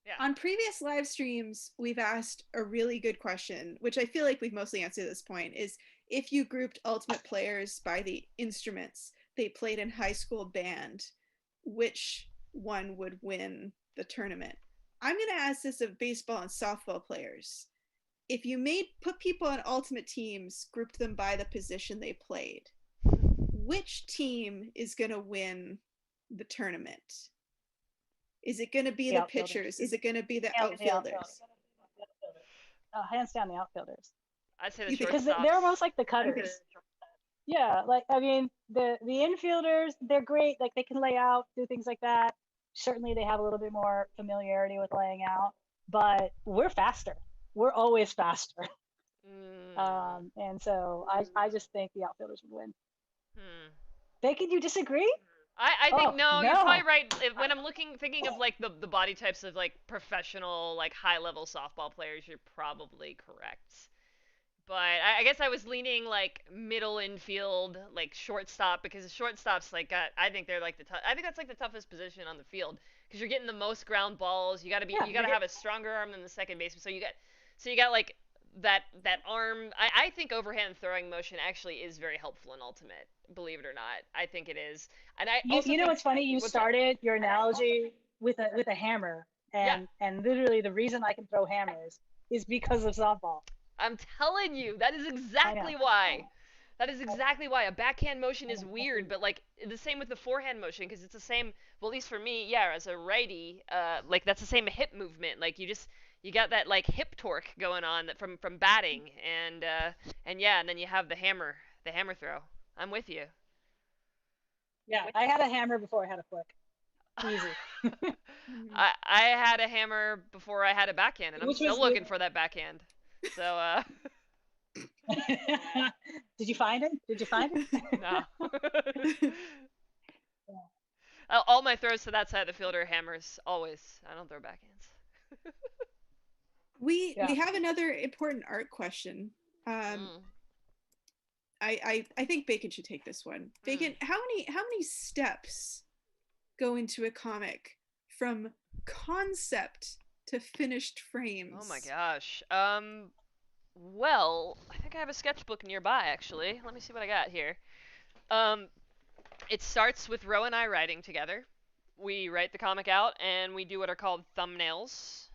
Yeah. On previous live streams, we've asked a really good question, which I feel like we've mostly answered at this point, is if you grouped ultimate players by the instruments they played in high school band, which one would win the tournament? I'm going to ask this of baseball and softball players. If you put people on ultimate teams, grouped them by the position they played, which team is going to win the tournament? Is it going to be the pitchers? Is it going to be the outfielders? Hands down, the outfielders. I'd say the shortstops. Because they're almost like the cutters. Yeah, like I mean, the infielders, they're great. Like they can lay out, do things like that. Certainly, they have a little bit more familiarity with laying out. But we're faster. We're always faster. And so I just think the outfielders would win. Bacon, you disagree? I think no, you're probably right. When I'm thinking of like the body types of like professional, like high level softball players, you're probably correct. But I guess I was leaning like middle infield, like shortstop, because the shortstops like I think they're like I think that's like the toughest position on the field because you're getting the most ground balls. You gotta have a stronger arm than the second baseman. So you got like that arm. I think overhand throwing motion actually is very helpful in Ultimate. Believe it or not, I think it is. And I also you know what's funny? You started your analogy with a hammer, and literally the reason I can throw hammers is because of softball. I'm telling you, that is exactly why. That is exactly why. A backhand motion is weird, but like the same with the forehand motion because it's the same. Well, at least for me, yeah, as a righty, like that's the same hip movement. Like you got that like hip torque going on that from batting, and yeah, and then you have the hammer throw. I'm with you. Yeah, I had a hammer before I had a flick. Easy. I had a hammer before I had a backhand, and I'm still looking for that backhand. So, Did you find it? No. All my throws to that side of the field are hammers, always. I don't throw backhands. We have another important art question. I think Bacon should take this one. Bacon, how many steps go into a comic from concept to finished frames? Oh my gosh. Well, I think I have a sketchbook nearby actually. Let me see what I got here. It starts with Ro and I writing together. We write the comic out and we do what are called thumbnails.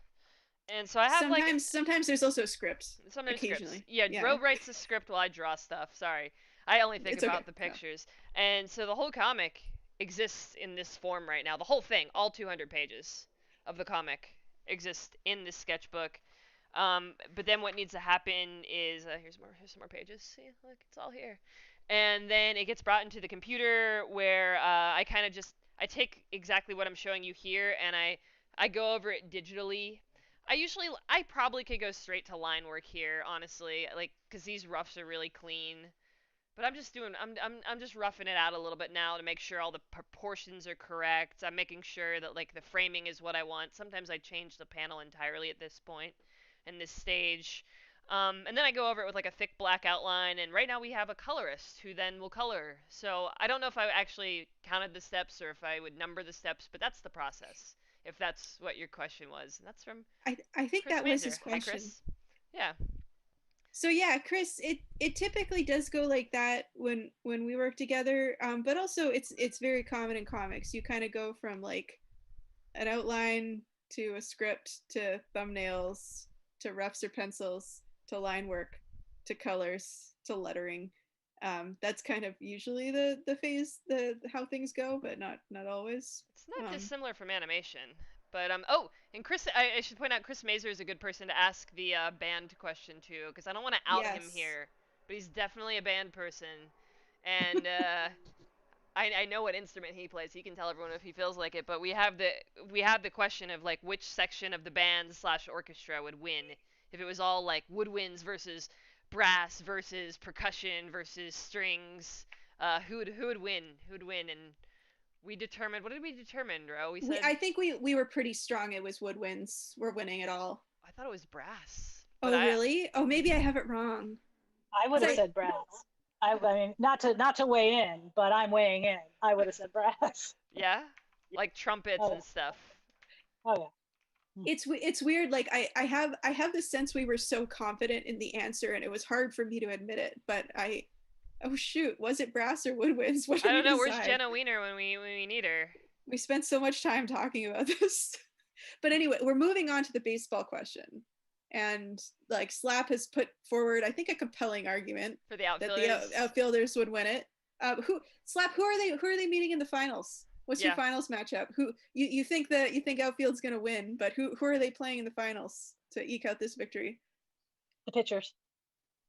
And so I have sometimes there's also scripts. Sometimes occasionally. Scripts. Yeah, Ro writes the script while I draw stuff. Sorry. I only think about the pictures. Yeah. And so the whole comic exists in this form right now. The whole thing, all 200 pages of the comic exist in this sketchbook. But then what needs to happen is here's some more pages. See, look, it's all here. And then it gets brought into the computer where I kind of I take exactly what I'm showing you here and I go over it digitally. I probably could go straight to line work here, honestly, like because these roughs are really clean. But I'm just roughing it out a little bit now to make sure all the proportions are correct. I'm making sure that like the framing is what I want. Sometimes I change the panel entirely at this point in this stage. And then I go over it with like a thick black outline, and right now we have a colorist who then will color. So I don't know if I actually counted the steps or if I would number the steps, but that's the process. If that's what your question was, and that's from I think Chris that Mazer. was his question. Hi, Chris. Yeah. So yeah, Chris, it typically does go like that when we work together. But also it's very common in comics. You kind of go from like an outline to a script to thumbnails to roughs or pencils to line work to colors to lettering. That's kind of usually the phase how things go, but not always. It's not dissimilar from animation. But and Chris, I should point out Chris Mazer is a good person to ask the band question to, because I don't want to out him here, but he's definitely a band person, and I know what instrument he plays. He can tell everyone if he feels like it. But we have the question of like which section of the band / orchestra would win if it was all like woodwinds versus brass versus percussion versus strings. Who would win? And we determined. What did we determine, Ro? We said. I think we were pretty strong. It was woodwinds. We're winning it all. I thought it was brass. Oh really? Oh, maybe I have it wrong. I would have said brass. I mean, not to weigh in, but I'm weighing in. I would have said brass. Yeah, like trumpets and stuff. Oh yeah. It's weird. Like I have this sense we were so confident in the answer, and it was hard for me to admit it. But oh shoot, was it brass or woodwinds? What I did we don't know. Where's decide? Jenna Wiener when we need her? We spent so much time talking about this. But anyway, we're moving on to the baseball question. And like Slap has put forward, I think, a compelling argument For the that outfielders. the outfielders would win it. Who Slap? Who are they meeting in the finals? What's your Yeah. finals matchup? Who you think that you think outfield's gonna win, but who are they playing in the finals to eke out this victory? The pitchers.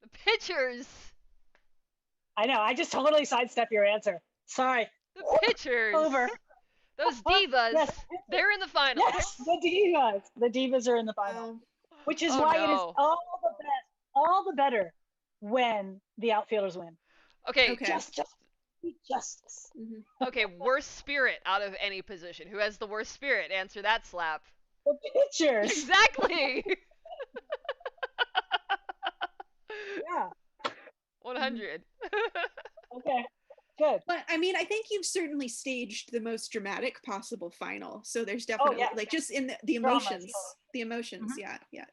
The pitchers. I know. I just totally sidestepped your answer. Sorry. The pitchers. Over. Those divas. Yes. They're in the finals. Yes, the divas. The divas are in the final, which is why it is all the better when the outfielders win. Okay. Just justice. Mm-hmm. Okay, worst spirit out of any position. Who has the worst spirit? Answer that, Slap. The pitchers. Exactly. Yeah. 100. Okay. Good. But I mean, I think you've certainly staged the most dramatic possible final. So there's definitely like just in the emotions, Mm-hmm. Yeah.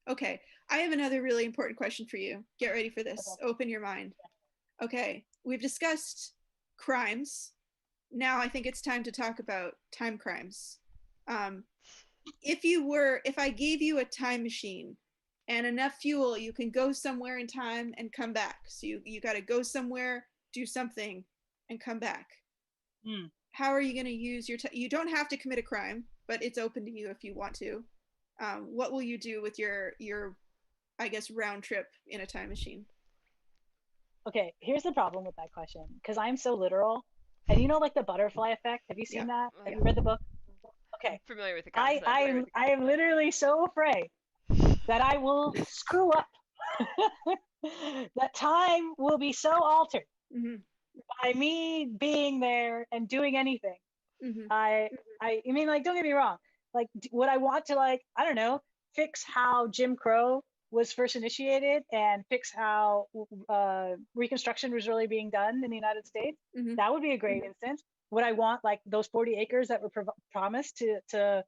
Okay. I have another really important question for you. Get ready for this. Okay. Open your mind. Okay. We've discussed crimes. Now I think it's time to talk about time crimes. If I gave you a time machine and enough fuel, you can go somewhere in time and come back. So you got to go somewhere, do something, and come back. How are you going to use your you don't have to commit a crime, but it's open to you if you want to. What will you do with your I guess round trip in a time machine? Okay, here's the problem with that question, because I'm so literal. And you know, like the butterfly effect? Have you seen that? Have you read the book? Okay. I'm familiar with the concept. I am literally so afraid that I will screw up. That time will be so altered by me being there and doing anything. I mean, like, don't get me wrong. Like, would I want to, like, I don't know, fix how Jim Crow was first initiated and fix how Reconstruction was really being done in the United States? That would be a great instance. Would I want, like, those 40 acres that were promised to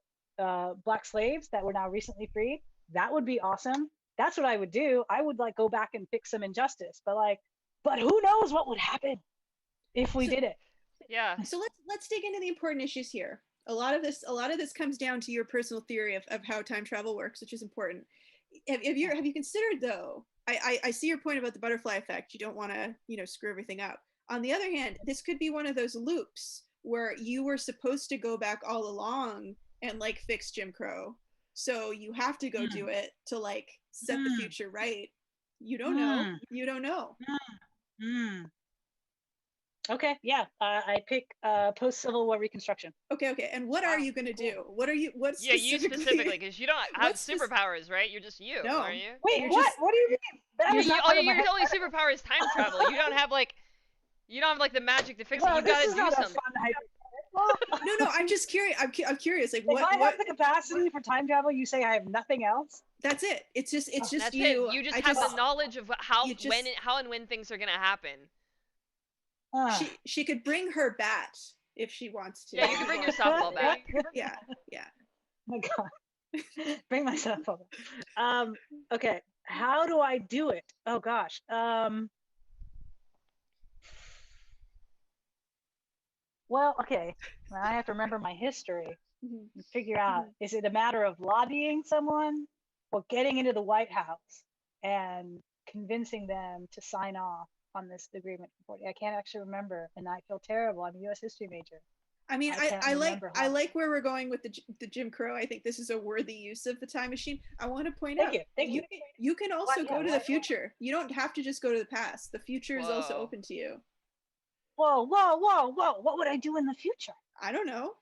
Black slaves that were now recently freed? That would be awesome. That's what I would do. I would, like, go back and fix some injustice. But who knows what would happen if we did it? Yeah. So let's dig into the important issues here. A lot of this comes down to your personal theory of how time travel works, which is important. Have you considered, though? I see your point about the butterfly effect. You don't want to screw everything up. On the other hand, this could be one of those loops where you were supposed to go back all along and like fix Jim Crow, so you have to go do it to like set the future right. You don't know. You don't know. Okay, yeah, I pick post-Civil War Reconstruction. Okay, and what are you gonna do? What's you specifically, because you don't have superpowers, right? You're just you, no. aren't you? Wait, what do you mean? Your only superpower is time travel. You don't have like the magic to fix it. You gotta do something. No, I'm just curious. I'm curious. Like, if I have the capacity for time travel, you say I have nothing else? That's it. It's just that's you. It. You just have the knowledge of how and when things are gonna happen. She could bring her bat if she wants to. Yeah, you can bring your softball bat. Yeah. Oh my God. Bring my softball bat. Okay, how do I do it? Oh gosh. Well, okay. I have to remember my history and figure out, is it a matter of lobbying someone or getting into the White House and convincing them to sign off on this agreement for 40? I can't actually remember, and I feel terrible. I'm a U.S. history major. I mean, I like where we're going with the Jim Crow. I think this is a worthy use of the time machine. I want to point out, you can also go to the future. You don't have to just go to the past. The future is also open to you. Whoa! What would I do in the future? I don't know.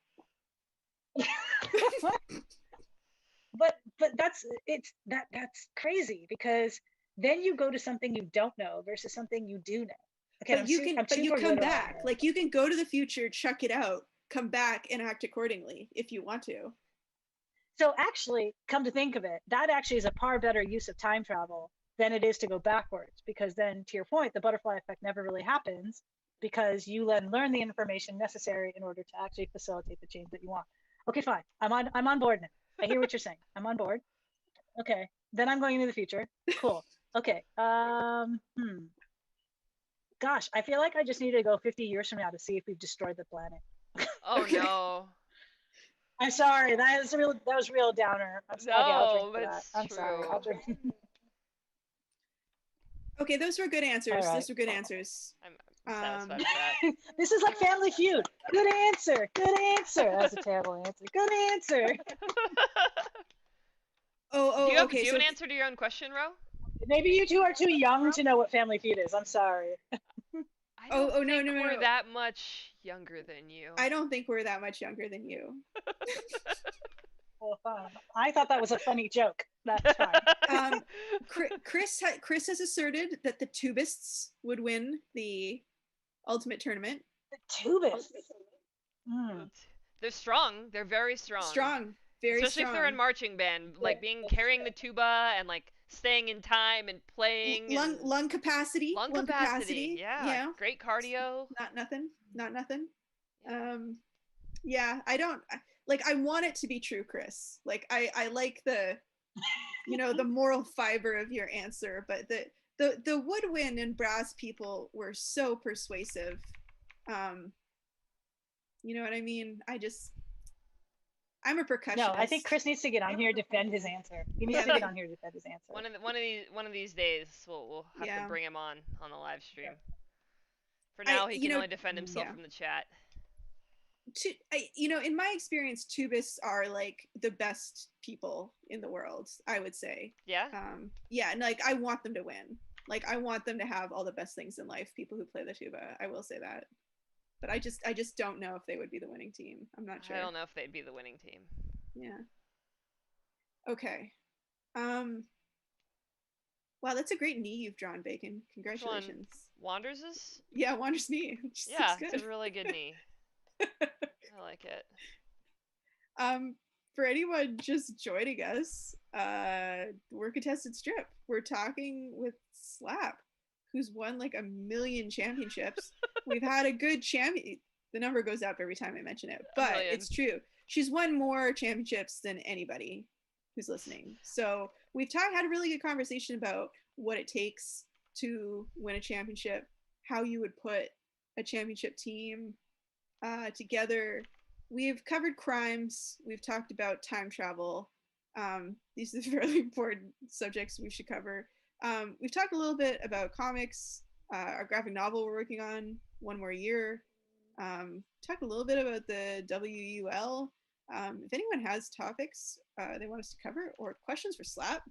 but that's crazy, because then you go to something you don't know versus something you do know. Okay, but you come back. Like, you can go to the future, check it out, come back and act accordingly if you want to. So actually, come to think of it, that actually is a far better use of time travel than it is to go backwards, because then, to your point, the butterfly effect never really happens, because you then learn the information necessary in order to actually facilitate the change that you want. Okay, fine. I'm on board now. I hear what you're saying. I'm on board. Okay. Then I'm going into the future. Cool. Okay. Gosh, I feel like I just need to go 50 years from now to see if we've destroyed the planet. Oh Okay. no. I'm sorry. That was real downer. Okay, I'll drink No, for but that. it's I'm sorry. I'll true. drink. Okay, those were good answers. All right. Those were good answers. I'm satisfied with that. This is like Family Feud. Good answer. Good answer. That's a terrible answer. Good answer. Okay. Do you So have an answer to your own question, Ro? Maybe you two are too young to know what Family Feud is. I'm sorry. I don't no, think no, we're no. that much younger than you. I don't think we're that much younger than you. Well, fine. I thought that was a funny joke. That's fine. Chris has asserted that the tubists would win the ultimate tournament. The tubists. Mm. They're strong. They're very strong. Strong. Very Especially strong. if they're in marching band, like carrying the tuba and like staying in time and playing. Lung capacity. Lung capacity. Yeah. Great cardio. Not nothing. Yeah, I don't like. I want it to be true, Chris. Like I like the, the moral fiber of your answer, but the woodwind and brass people were so persuasive. You know what I mean? I'm a percussionist. No, I think Chris needs to get on here to defend his answer. He needs to get on here to defend his answer. One of these days, we'll have to bring him on the live stream. For now, he can only defend himself from the chat. In my experience, tubists are like the best people in the world, I would say. Yeah. And like I want them to win. Like I want them to have all the best things in life. People who play the tuba, I will say that. But I just don't know if they would be the winning team. I'm not sure. I don't know if they'd be the winning team. Yeah. Okay. Wow, that's a great knee you've drawn, Bacon. Congratulations. Wanders's? Yeah, Wander's knee. Yeah, it's a really good knee. I like it. For anyone just joining us, we're Contested Strip. We're talking with Slap, who's won like 1 million championships. We've had a good champion. The number goes up every time I mention it, but it's true. She's won more championships than anybody who's listening. So we've had a really good conversation about what it takes to win a championship, how you would put a championship team together. We've covered crimes. We've talked about time travel. These are fairly important subjects we should cover. We've talked a little bit about comics, our graphic novel we're working on, One More Year. Talked a little bit about the WUL. If anyone has topics they want us to cover or questions for Slap,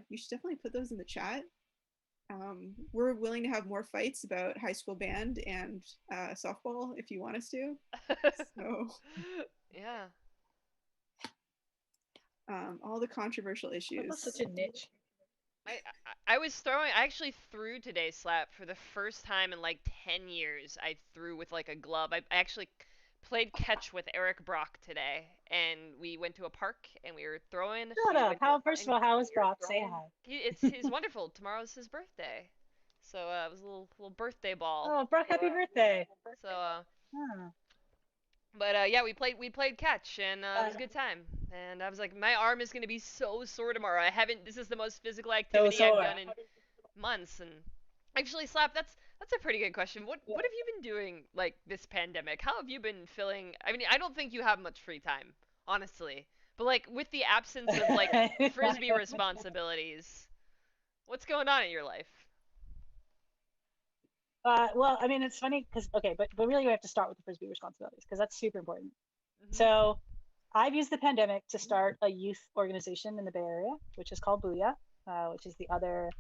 you should definitely put those in the chat. We're willing to have more fights about high school band and softball if you want us to. So yeah. All the controversial issues. That's such a niche. I actually threw today, Slap, for the first time in like 10 years. I threw with like a glove. I actually played catch with Eric Brock today, and we went to a park and we were throwing. Shut up. First of all, how is Brock? Say hi. He's wonderful. Tomorrow's his birthday, so it was a little birthday ball. Oh, Brock, happy birthday! So But yeah, we played catch, and it was a good time. And I was like, my arm is gonna be so sore tomorrow. This is the most physical activity I've done in months. And actually, Slap, that's a pretty good question. What have you been doing like this pandemic? How have you been filling? I mean, I don't think you have much free time, honestly. But like with the absence of like frisbee responsibilities, what's going on in your life? Well, I mean, it's funny because but really we have to start with the frisbee responsibilities because that's super important. Mm-hmm. So I've used the pandemic to start a youth organization in the Bay Area, which is called Booyah, which is the other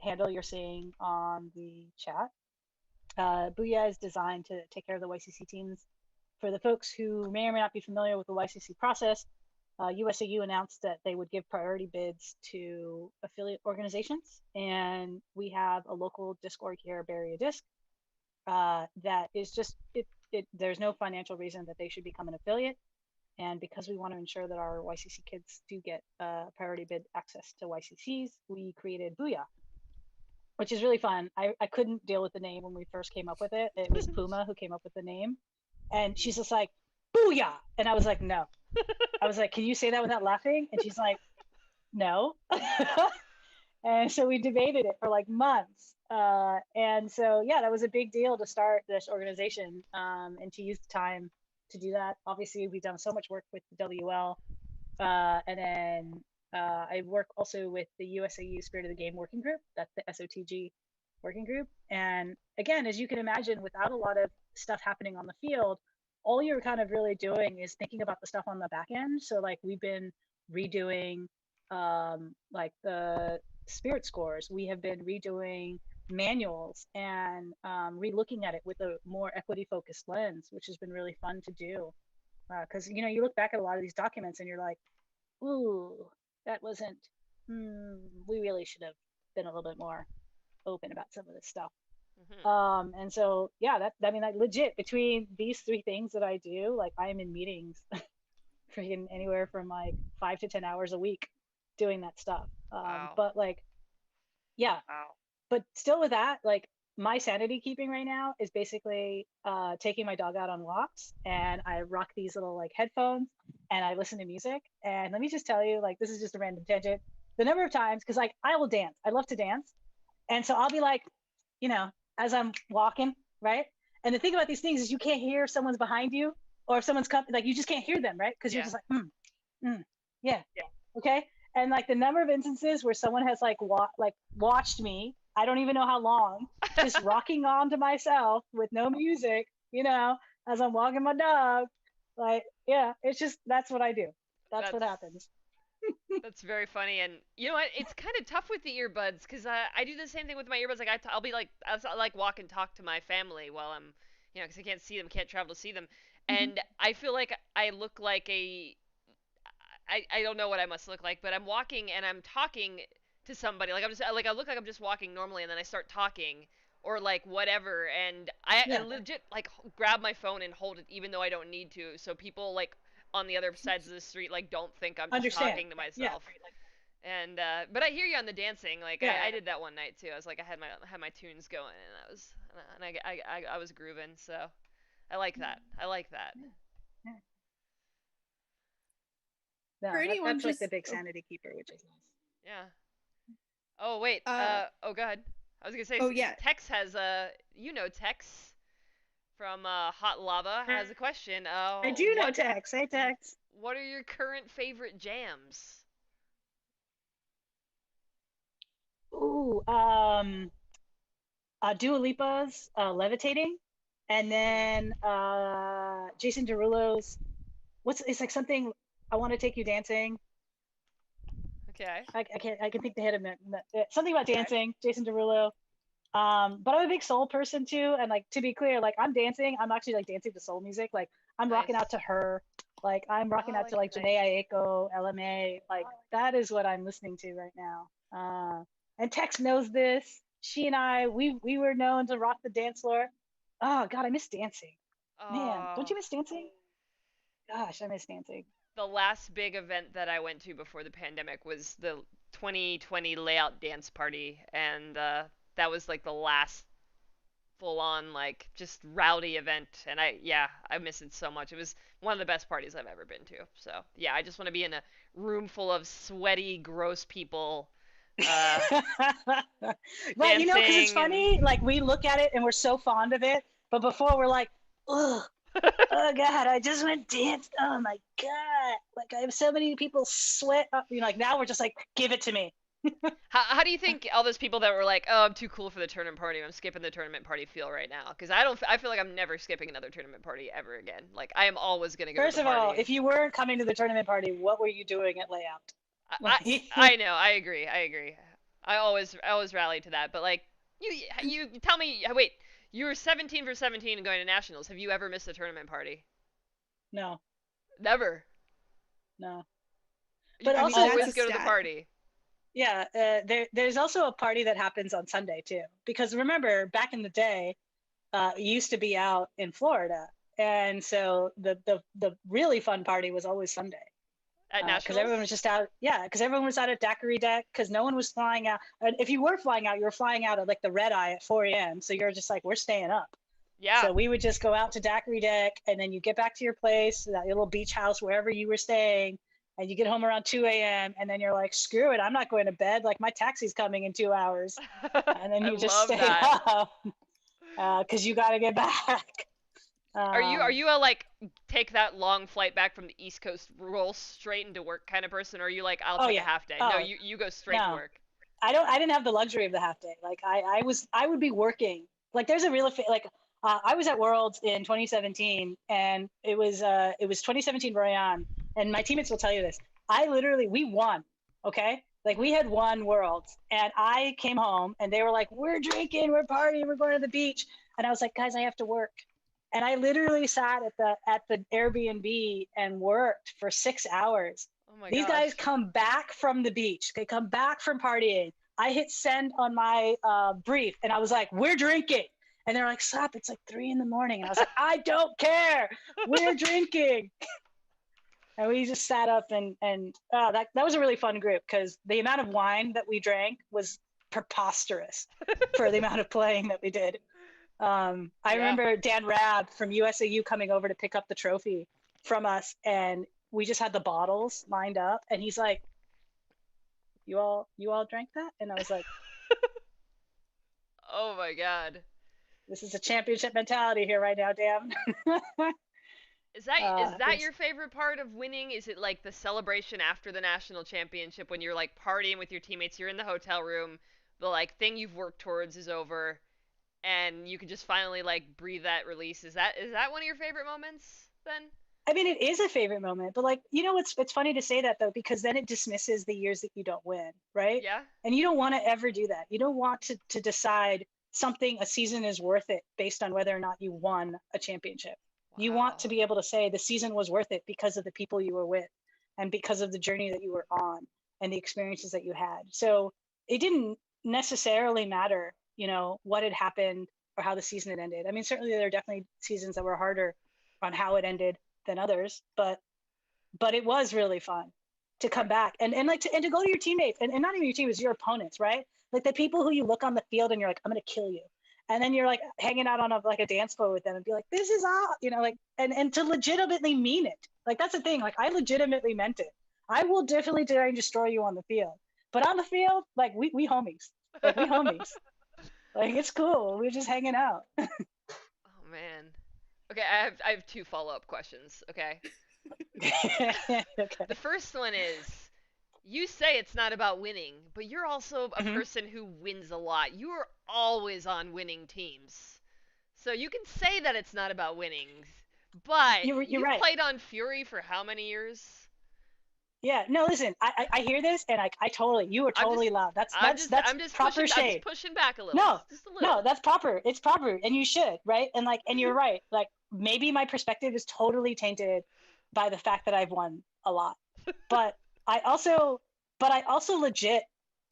handle you're seeing on the chat. Booyah is designed to take care of the YCC teams. For the folks who may or may not be familiar with the YCC process, USAU announced that they would give priority bids to affiliate organizations, and we have a local disc org here, Bay Area Disc, that is just there's no financial reason that they should become an affiliate, and because we want to ensure that our YCC kids do get priority bid access to YCCs, we created Booyah, which is really fun. I couldn't deal with the name when we first came up with it. It was Puma who came up with the name, and she's just like, Booyah, and I was like, no, I was like, can you say that without laughing? And she's like, no. And so we debated it for like months. And so, yeah, that was a big deal to start this organization, and to use the time to do that. Obviously, we've done so much work with the WL. And then I work also with the USAU Spirit of the Game Working Group. That's the SOTG working group. And again, as you can imagine, without a lot of stuff happening on the field, all you're kind of really doing is thinking about the stuff on the back end. So like we've been redoing like the spirit scores. We have been redoing manuals and re-looking at it with a more equity focused lens, which has been really fun to do. Because you look back at a lot of these documents and you're like, ooh, that wasn't. We really should have been a little bit more open about some of this stuff. Hmm. And so yeah, like legit between these three things that I do, like I'm in meetings freaking anywhere from like 5 to 10 hours a week doing that stuff. Wow. But like, yeah, but still with that, like my sanity keeping right now is basically taking my dog out on walks, and I rock these little like headphones and I listen to music. And let me just tell you, like, this is just a random tangent. The number of times, because like I will dance, I love to dance. And so I'll be like, as I'm walking, right? And the thing about these things is you can't hear if someone's behind you or if someone's coming, like you just can't hear them, right? Because you're Yeah. just like, yeah, okay. And like the number of instances where someone has like watched me, I don't even know how long, just rocking on to myself with no music, as I'm walking my dog. Like, yeah, it's just that's what I do. That's what That's happens. That's very funny, and you know what? It's kind of tough with the earbuds because I do the same thing with my earbuds. Like I'll be like I'll like walk and talk to my family while I'm, because I can't see them, can't travel to see them, Mm-hmm. and I feel like I look like I don't know what I must look like, but I'm walking and I'm talking to somebody. Like I'm just like I look like I'm just walking normally, and then I start talking or like whatever, and I Yeah, legit like grab my phone and hold it even though I don't need to, so people like on the other sides of the street like don't think I'm just understand. talking to Yeah, myself. And but I hear you on the dancing. Like yeah. I did that one night too. I was like I had my tunes going and I was grooving. So I like that. I like that. Yeah. For No, anyone that's like the just big sanity keeper, which is nice. Yeah. Oh wait. uh Oh god. I was gonna say oh yeah. Tex has Tex from Hot Lava has a question. I do know What Tex. Hey, Tex. what are your current favorite jams? Ooh, Dua Lipa's "Levitating," and Mhm. then Jason Derulo's it's like something. I want to take you dancing. Okay. I can think the hit of it. Something about dancing. Jason Derulo. But I'm a big soul person too, and like to be clear, like I'm dancing. I'm actually like dancing to soul music. Like I'm rocking out Nice. to her. Like I'm Oh, rocking I out to like like her. Janae Aiko, LMA. Like that is what I'm listening to right now. And Tex knows this. She and I, we were known to rock the dance floor. Oh God, I miss dancing. Man, don't Oh, you miss dancing? Gosh, I miss dancing. the last big event that I went to before the pandemic was the 2020 layout dance party, and that was like the last full on like just rowdy event, and I miss it so much. It was one of the best parties I've ever been to. So yeah, I just want to be in a room full of sweaty, gross people uh, Right, because it's dancing and funny. Like we look at it and we're so fond of it, but before we're like, ugh, oh God, I just went danced. Oh my God, like I have so many people sweat up. Like now we're just like, give it to me. how do you think all those people that were like, oh, I'm too cool for the tournament party, I'm skipping the tournament party feel right now? Because I feel like I'm never skipping another tournament party ever again. Like I am always gonna go to First the of all, party. if you weren't coming to the tournament party, what were you doing at layout? I, I Like, I know. I agree. I agree. I always rally to that. But like you tell me. Wait, you were 17 for 17 and going to nationals. Have you ever missed a tournament party? no, Never. no. You But I you mean, also, that's always a go to the stat. party. yeah, there's also a party that happens on Sunday too. Because remember, back in the day, used to be out in Florida, and so the really fun party was always Sunday. At Because everyone nationals? was just out, yeah, because everyone was out at Daiquiri Deck, because no one was flying out. And if you were flying out, you were flying out at like the red eye at 4 a.m. So you're just like, we're staying up. Yeah. So we would just go out to Daiquiri Deck, and then you get back to your place, that little beach house, wherever you were staying, and you get home around 2 a.m. And then you're like, screw it, I'm not going to bed. Like, my taxi's coming in 2 hours. And then I you just love stay that. up because you got to get back. Are Um, you a like take that long flight back from the East Coast, roll straight into work kind of person, or are you like I'll oh take a yeah. half day? No, Oh you go straight to no, work. I didn't have the luxury of the half day. Like I would be working. Like there's a real like I was at Worlds in 2017, and it was 2017 Royan, and my teammates will tell you this. I literally we won. Okay, like we Mhm. had won Worlds, and I came home, and they were like, "We're drinking, we're partying, we're going to the beach," and I was like, "Guys, I have to work." And I literally sat at the Airbnb and worked for 6 hours. Oh my These guys gosh. come back from the beach. They come back from partying. I hit send on my brief, and I was like, "We're drinking," and they're like, "Slap, it's like 3 in the morning," and I was like, "I don't care. We're drinking." And we just sat up and that was a really fun group because the amount of wine that we drank was preposterous for the amount of playing that we did. I Yeah. remember Dan Rab from USAU coming over to pick up the trophy from us, and we just had the bottles lined up, and he's like, you all drank that?" And I was like, Oh my god. "This is a championship mentality here right now, Dan." Is It that was, your favorite part of winning? Is it like the celebration after the national championship when you're like partying with your teammates, you're in the hotel room, the like thing you've worked towards is over, and you can just finally like breathe that release? Is that one of your favorite moments then? I mean, it is a favorite moment, but like, it's funny to say that though, because then it dismisses the years that you don't win, right? Yeah? And you don't want to ever do that. You don't want to decide something, a season is worth it based on whether or not you won a championship. You want Wow. to be able to say the season was worth it because of the people you were with and because of the journey that you were on and the experiences that you had. So it didn't necessarily matter, what had happened or how the season had ended. I mean, certainly there are definitely seasons that were harder on how it ended than others, but it was really fun to come Are, back and to go to your teammates, and not even your teammates, your opponents, right? Like the people who you look on the field and you're like, "I'm gonna kill you," and then you're like hanging out on a dance floor with them and be like, "This is all," like, and to legitimately mean it. Like that's the thing. Like I legitimately meant it. I will definitely try and destroy you on the field, but on the field, like we homies, like we homies, like it's cool. We're just hanging out. oh man. Okay, I have two follow-up questions, okay? Okay. The first one is you say it's not about winning, but you're also a Mhm. person who wins a lot. You are always on winning teams. So you can say that it's not about winning, but You're you've right. played on Fury for how many years? Yeah, no, listen, I hear this, and I totally, you are I'm just totally loud. That's I'm that's just that's I'm just proper pushing I'm just shade. pushing back a little. No, Just a no, little. that's proper. It's proper, and you should, right? And you're right. Like maybe my perspective is totally tainted by the fact that I've won a lot, but I also, but I also legit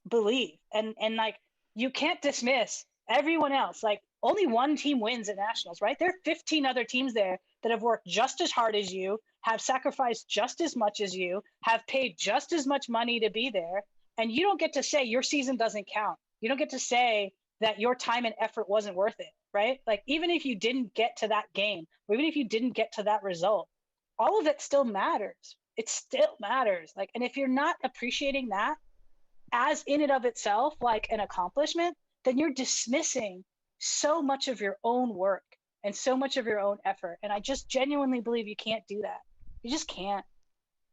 believe, and like you can't dismiss everyone else. Like only one team wins at nationals, right? There are 15 other teams there that have worked just as hard as you, have sacrificed just as much as you, have paid just as much money to be there, and you don't get to say your season doesn't count. You don't get to say that your time and effort wasn't worth it, right? Like even if you didn't get to that game, or even if you didn't get to that result, all of it still matters. It still matters. Like, and if you're not appreciating that as in and of itself like an accomplishment, then you're dismissing so much of your own work and so much of your own effort. And I just genuinely believe you can't do that. You just can't.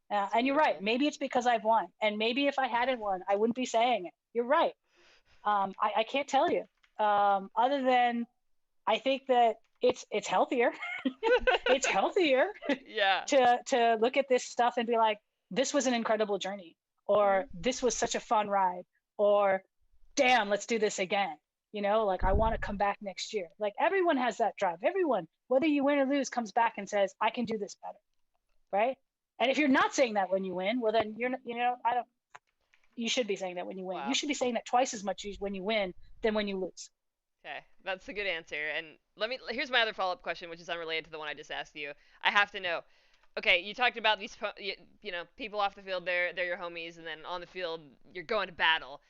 That's And you're right. beautiful. Maybe it's because I've won. And maybe if I hadn't won, I wouldn't be saying it. You're right. I can't tell you. Other than I think that it's healthier. It's healthier Yeah. to look at this stuff and be like, this was an incredible journey, or Mhm. this was such a fun ride, or damn, let's do this again. Like I want to come back next year. Like everyone has that drive. Everyone, whether you win or lose, comes back and says, I can do this better. Right. And if you're not saying that when you win, well, then you're not, I don't, you should be saying that when you win. You Wow. should be saying that twice as much when you win than when you lose. Okay, that's a good answer. And here's my other follow-up question, which is unrelated to the one I just asked you. I have to know. Okay, you talked about these, people off the field. They're your homies, and then on the field, you're going to battle.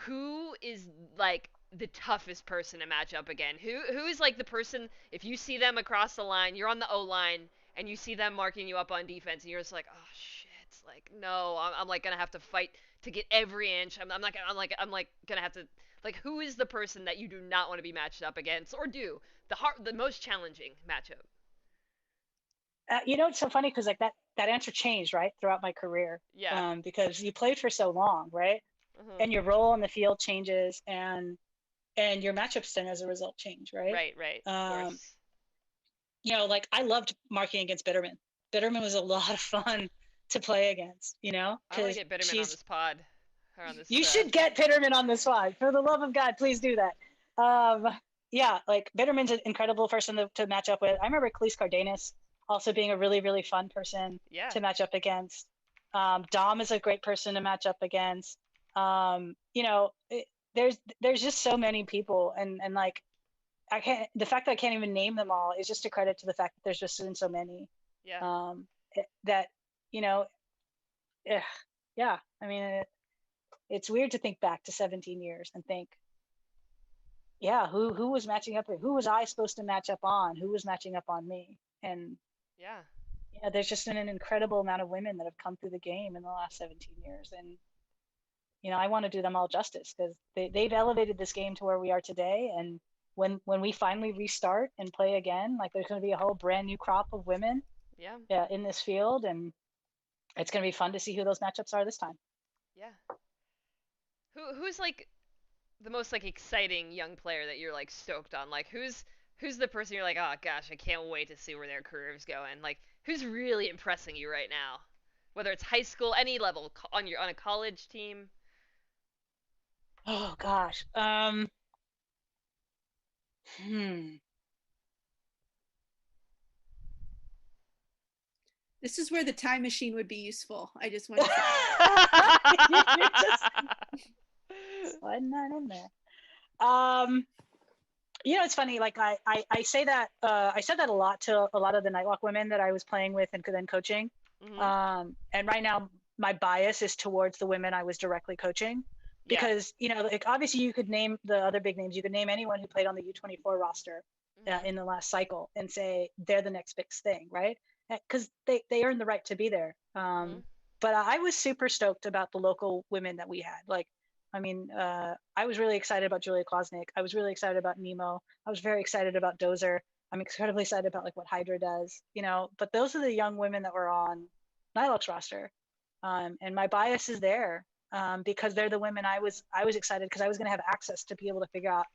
Who is like the toughest person to match up again? Who is like the person, if you see them across the line, you're on the O line and you see them marking you up on defense and you're just like, oh shit, like no, I'm like gonna have to fight to get every inch. I'm like gonna have to, like, who is the person that you do not want to be matched up against, or do the most challenging matchup? It's so funny because like that answer changed right throughout my career, Yeah. because you played for so long, right? Mhm. And your role on the field changes, and your matchups then as a result change, right? Right, right, of Um, course. like I loved marking against Bitterman. Bitterman was a lot of fun to play against, I want to because get Bitterman on this pod, or on this. you should get Bitterman on this slide. For the love of God, please do that. Um, yeah, like Bitterman's an incredible person to match up with. I remember Khalees Cardenas also being a really, really fun person Yeah. to match up against. Dom is a great person to match up against. There's just so many people, and like I can't. The fact that I can't even name them all is just a credit to the fact that there's just been so many. Yeah. That you know, eh, yeah. I mean, it's weird to think back to 17 years and think, yeah, who was matching up? Who was I supposed to match up on? Who was matching up on me? And Yeah. yeah, there's just been an incredible amount of women that have come through the game in the last 17 years, and I want to do them all justice because they've elevated this game to where we are today. And when we finally restart and play again, like there's going to be a whole brand new crop of women, Yeah. in this field, and it's going to be fun to see who those matchups are this time. Yeah. Who's like the most like exciting young player that you're like stoked on? Like who's the person you're like, oh gosh, I can't wait to see where their career's going? Like who's really impressing you right now? Whether it's high school, any level, on a college team. Oh gosh. Hmm. This is where the time machine would be useful. I just want to say. You're just sliding that in there. It's funny. Like I say that I said that a lot to a lot of the Nightwalk women that I was playing with and then coaching. Mhm. And right now my bias is towards the women I was directly coaching, Yeah. because like obviously you could name the other big names. You could name anyone who played on the U24 roster Mhm. in the last cycle and say they're the next big thing, right? Because they earned the right to be there. Mhm. But I was super stoked about the local women that we had. Like, I mean, I was really excited about Julia Klosnik. I was really excited about Nemo. I was very excited about Dozer. I'm incredibly excited about like what Hydra does, But those are the young women that were on Nilok's roster, and my bias is there, because they're the women I was excited because I was going to have access to be able to figure out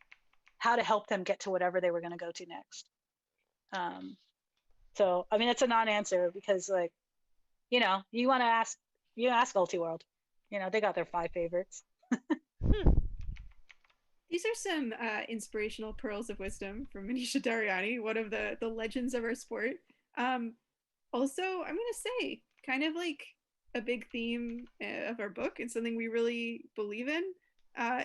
how to help them get to whatever they were going to go to next. Um, so I mean, it's a non-answer because like, you want to ask Ulti World, they got their 5 favorites. Hmm. These are some inspirational pearls of wisdom from Manisha Daryani, one of the legends of our sport. Um, Also, I'm gonna say, kind of like a big theme of our book and something we really believe in,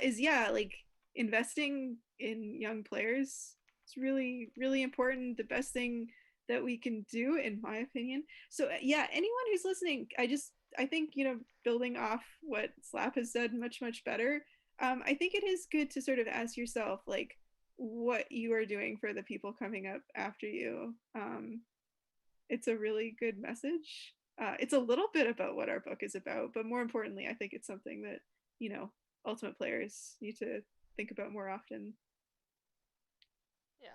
is yeah, like investing in young players. It's really, really important. The best thing that we can do, in my opinion. So yeah, anyone who's listening, I think building off what Slap has said much, much better. I think it is good to sort of ask yourself like what you are doing for the people coming up after you. It's a really good message. It's a little bit about what our book is about, but more importantly, I think it's something that ultimate players need to think about more often. Yeah.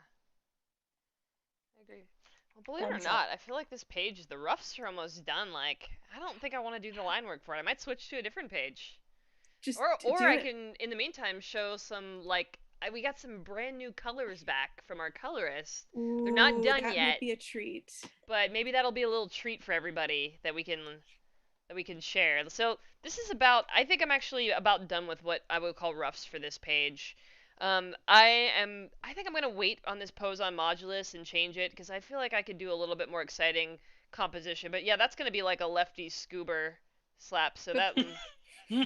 I agree. Well, believe it or Thumbs up. not, I feel like this page, the roughs are almost done. Like, I don't think I want to do the line work for it. I might switch to a different page. Just to Or do I it. can, in the meantime, show some, like, we got some brand new colors back from our colorist. They're not Ooh, done that might yet, be a treat. but maybe that'll be a little treat for everybody that we can share. So this is about. I think I'm actually about done with what I would call roughs for this page. I am. I think I'm gonna wait on this pose on modulus and change it because I feel like I could do a little bit more exciting composition. But yeah, that's gonna be like a lefty scuba slap. So But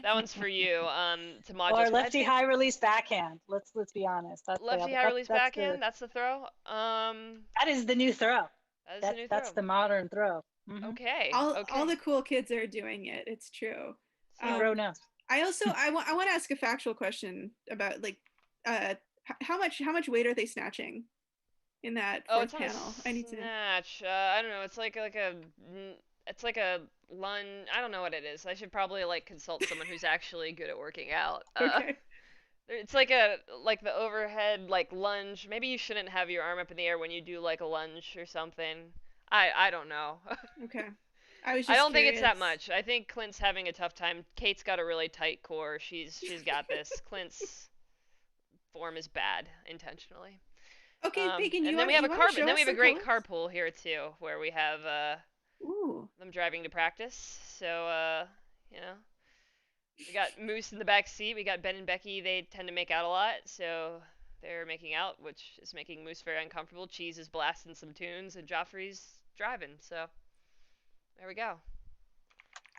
that one's for you. To Or modulus. But I lefty think high release backhand. Let's be honest. That's the lefty other. high release That's the backhand. That's the throw. that is the new throw. That is the That new that's throw. the modern throw. Mm-hmm. Okay. all Okay. the cool kids are doing it. It's true. So Hero Um, knows. I also I want to ask a factual question about like how much weight are they snatching in that Oh, it's fourth on a panel? I need to know. snatch. I don't know. It's like a lunge. I don't know what it is. I should probably like consult someone who's actually good at working out. Okay. It's like a like the overhead like lunge. Maybe you shouldn't have your arm up in the air when you do like a lunge or something. I don't know. Okay. I was I just don't think it's that curious. much. I think Clint's having a tough time. Kate's got a really tight core. She's got this. Clint's form is bad intentionally. Okay, Bacon, And you then we want have you a want to car. show Then we us have a some great colors? carpool here too, where we have Ooh. them driving to practice. So you know, we got Moose in the back seat. We got Ben and Becky. They tend to make out a lot, so they're making out, which is making Moose very uncomfortable. Cheese is blasting some tunes, and Joffrey's driving. So there we go.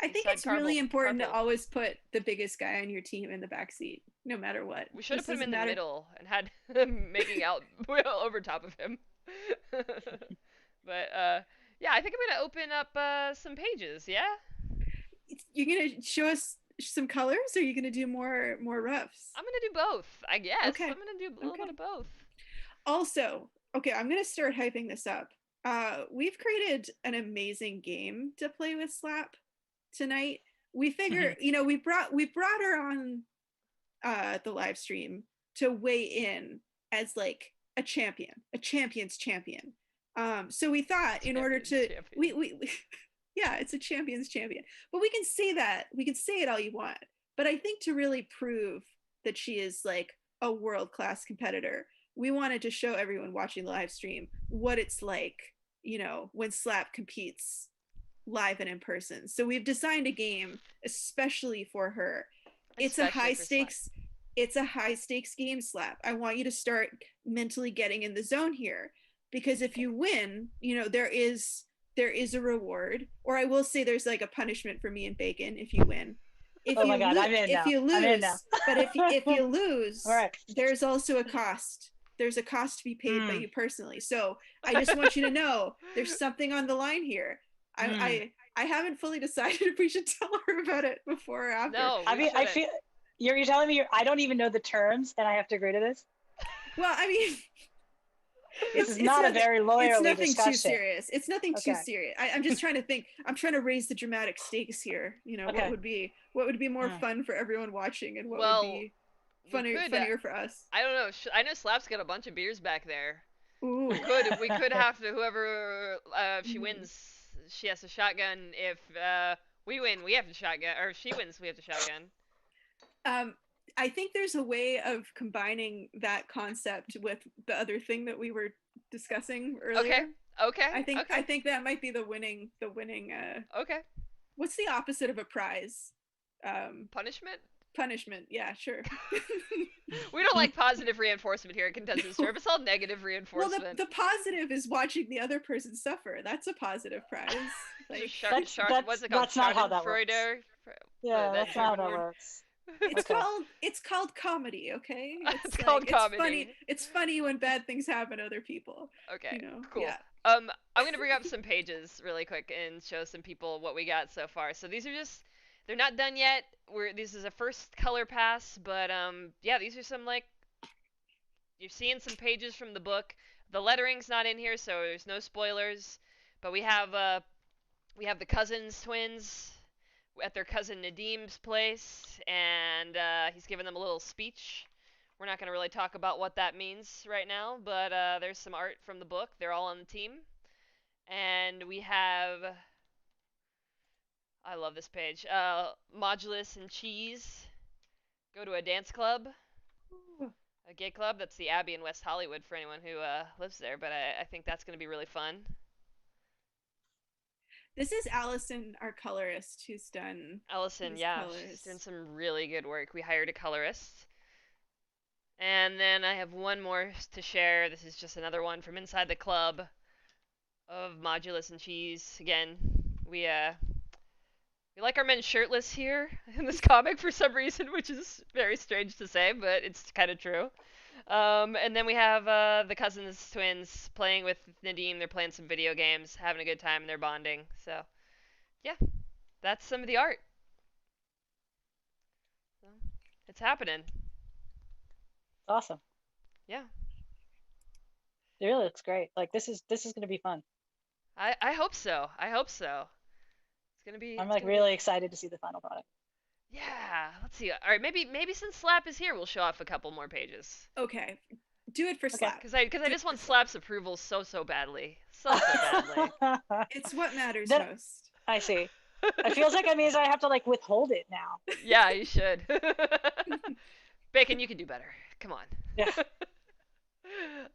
I East think Side it's really important to carpool. always put the biggest guy on your team in the back seat, no matter what. We should have This put him doesn't in the matter. middle and had him making out over top of him. But yeah, I think I'm gonna open up some pages. Yeah, You're gonna show us some colors, or are you gonna do more roughs? I'm gonna do both. I guess Okay. I'm gonna do a little bit Okay. of both. Also, okay, I'm gonna start hyping this up. We've created an amazing game to play with Slap tonight. We figure, we brought her on the live stream to weigh in as like a champion's champion. So we thought in order Champions, to champion. we yeah, it's a champion's champion. But we can say it all you want. But I think to really prove that she is like a world-class competitor, we wanted to show everyone watching the live stream what it's like, when Slap competes live and in person. So we've designed a game especially for her. It's a Especially high for Slap. stakes it's a high stakes game, Slap. I want you to start mentally getting in the zone here, because if Okay. you win, there is a reward, or I will say there's like a punishment for me and Bacon if you win. Oh my God, I'm in If now. you I'm in now. lose, but if you All lose, right. there's also a cost. There's a cost to be paid by Mm, you personally. So I just want you to know there's something on the line here. mm. I haven't fully decided if we should tell her about it before or after. No, I we mean, I shouldn't. feel you're telling me I don't even know the terms and I have to agree to this. Well, I mean, This it's is it's not a nothing. very It's lawyerly nothing too discussion. serious. It's nothing too Okay. serious. I'm just trying to think. I'm trying to raise the dramatic stakes here. What Okay. would be more Mm. fun for everyone watching, and what would Well, be we could. funnier for us. I don't know. I know Slap's got a bunch of beers back there. Ooh. We could have to whoever if she Mhm. wins, she has to shotgun. If we win, we have to shotgun. Or if she wins, we have to shotgun. Um, I think there's a way of combining that concept with the other thing that we were discussing Okay. earlier. Okay. I Okay. think that might be the winning. Okay. What's the opposite of a prize? Punishment? Punishment. Yeah, sure. We don't like positive reinforcement here at Contestant Serve. It's all negative Well, reinforcement. the positive is watching the other person suffer. That's a positive prize. Like, What's it called? That's not how that works. Schadenfreude? Yeah, That that's not German how that word? works. it's Okay. called comedy, okay? It's Like called it's comedy. funny. It's funny when bad things happen to other people. Okay, cool. Yeah. I'm gonna bring up some pages really quick and show some people what we got so far. So these are just, they're not done yet. This is a first color pass, but yeah, these are some like, you're seeing some pages from the book. The lettering's not in here, so there's no spoilers. But we have the cousins twins at their cousin Nadim's place, and he's giving them a little speech. We're not going to really talk about what that means right now, but there's some art from the book. They're all on the team. And we have, I love this page, Modulus and Cheese go to a dance club, a gay club. That's the Abbey in West Hollywood for anyone who lives there, but I think that's going to be really fun. This is Allison, our colorist, who's done Allison, these yeah, she's doing colors. some really good work. We hired a colorist. And then I have one more to share. This is just another one from inside the club of Modulus and Cheese. Again, we we like our men shirtless here in this comic for some reason, which is very strange to say, but it's kind of true. And then we have the cousins twins playing with Nadim. They're playing some video games, having a good time, and they're bonding. So yeah, that's some of the art. So, it's happening. awesome. Yeah. It really looks great. Like this is gonna be fun. I hope so. I hope so. I'm It's like gonna be really excited to see the final product. Yeah, let's see. All right, maybe since Slap is here, we'll show off a couple more pages. Okay. Do it for Okay. Slap. Cause I Do it just for want Slap. Slap's approval so badly. So badly. It's what matters That most. I see. It feels like it means I have to like withhold it now. Yeah, you should. Bacon, you can do better. Come on. Yeah.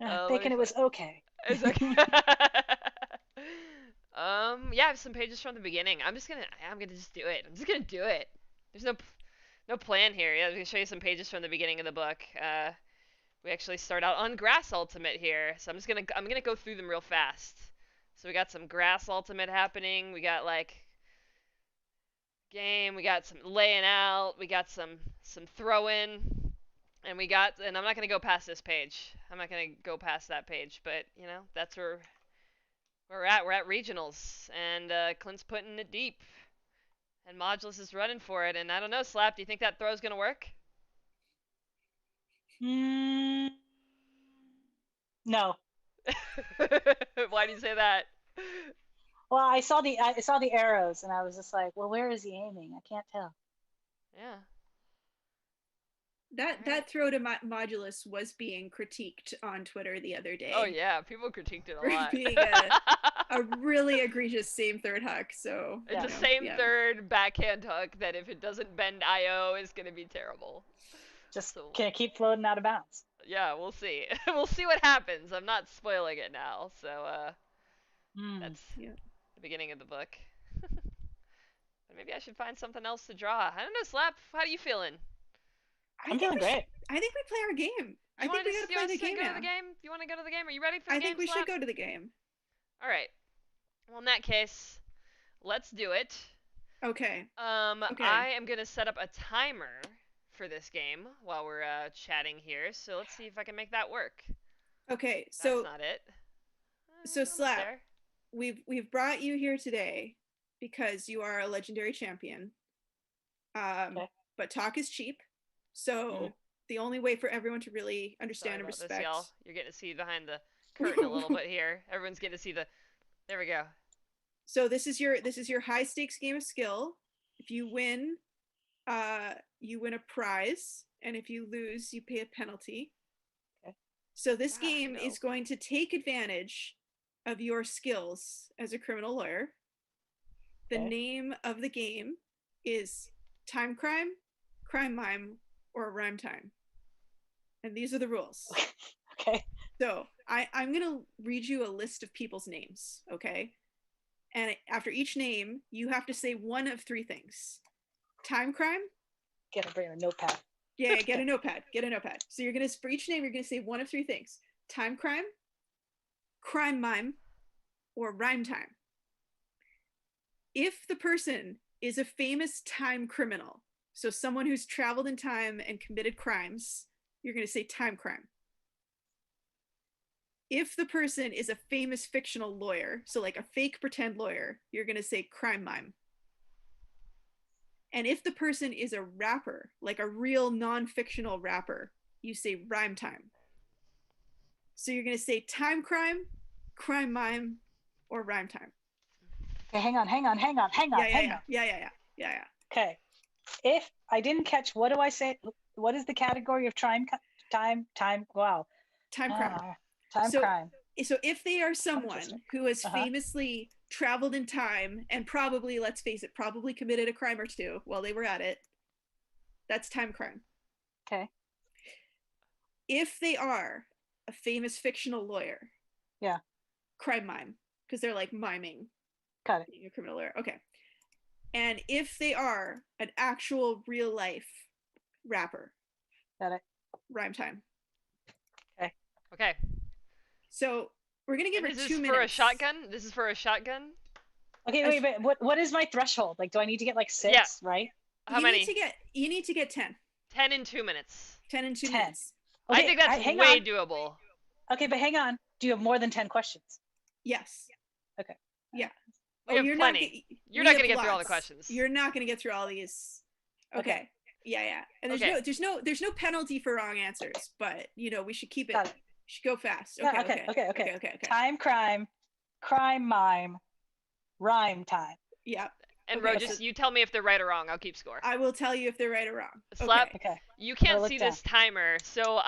Let me Thinking it find. was okay. It's okay. Yeah, I have some pages from the beginning. I'm gonna just do it. I'm just gonna do it. There's no plan here. Yeah, I'm gonna show you some pages from the beginning of the book. We actually start out on Grass Ultimate here, so I'm gonna go through them real fast. So we got some Grass Ultimate happening. We got like game. We got some laying out. We got some throw in. And I'm not gonna go past this page. I'm not gonna go past that page, but that's where we're at. We're at regionals, and Clint's putting it deep, and Modulus is running for it. And I don't know, Slap. Do you think that throw's gonna work? Mm, no. Why do you say that? Well, I saw the arrows and I was just like, well, where is he aiming? I can't tell. Yeah. That All right. that throw to Modulus was being critiqued on Twitter the other Oh day yeah, people critiqued it a for lot. being a really egregious same third huck. So It's Yeah. a same yeah. third backhand hook that if it doesn't bend IO is gonna be terrible. Just So can't keep floating out of bounds. yeah, we'll see. We'll see what happens. I'm not spoiling it now, so Mm. that's Yeah. the beginning of the book. But maybe I should find something else to draw. I don't know, Slap. How are you feeling? I I'm think feeling great. I think we play our game. I You think want we to gotta just play the game go to now. the game? You want to go to the game? Are you ready for the I game, think we should Slap? go to the game. All right. Well, in that case, let's do it. Okay. Okay. I am gonna set up a timer for this game while we're chatting here. So let's see if I can make that work. Okay. That's not it. Almost Slap, there. we've brought you here today because you are a legendary champion. Okay. But talk is cheap. So the only way for everyone to really understand Sorry and about this, respect. y'all. You're getting to see behind the curtain a little bit here. Everyone's getting to see the. There we go. So this is your high stakes game of skill. If you win, you win a prize, and if you lose, you pay a penalty. Okay. So this Gosh, game no. is going to take advantage of your skills as a criminal lawyer. The Okay. name of the game is Time Crime, Crime Mime, or Rhyme Time. And these are the rules. Okay. So I'm going to read you a list of people's names, okay? And after each name, you have to say one of three things. Time Crime. Gotta bring a notepad. Yeah, get a notepad. Get a notepad. So you're going to, for each name, you're going to say one of three things. Time Crime, Crime Mime, or Rhyme Time. If the person is a famous time criminal, so someone who's traveled in time and committed crimes, you're going to say time crime. If the person is a famous fictional lawyer, so like a fake pretend lawyer, you're going to say crime mime. And if the person is a rapper, like a real non-fictional rapper, you say rhyme time. So you're going to say time crime, crime mime, or rhyme time. Okay, hang on. Yeah. Okay. If I didn't catch, what do I say? What is the category of time? Wow. Time crime. Time crime. So if they are someone who has famously traveled in time and probably, let's face it, probably committed a crime or two while they were at it, that's time crime. Okay. If they are a famous fictional lawyer, yeah, crime mime, because they're like miming. Got it. Being a criminal lawyer. Okay. And if they are an actual real life rapper, got it. Rhyme time. Okay. Okay. So we're gonna give her 2 minutes. This is for a shotgun. This is for a shotgun. Okay, wait. What is my threshold? Like, do I need to get like 6? Yeah. Right? How many? You need to get 10. 10 in 2 minutes. 10 in 2 minutes. Okay, I think that's way doable. Okay, but hang on. Do you have more than 10 questions? Yes. Okay. Yeah. We have plenty. You're not going to get through all the questions. You're not going to get through all these. Okay. Yeah. And Okay. there's no penalty for wrong answers, but we should keep it. Got it. Should go fast. Yeah, Okay. Okay. Time, crime, mime, rhyme time. Yeah. And Okay, Rogers, you tell me if they're right or wrong. I'll keep score. I will tell you if they're right or wrong. Slap. Okay. You can't look see down. this timer, so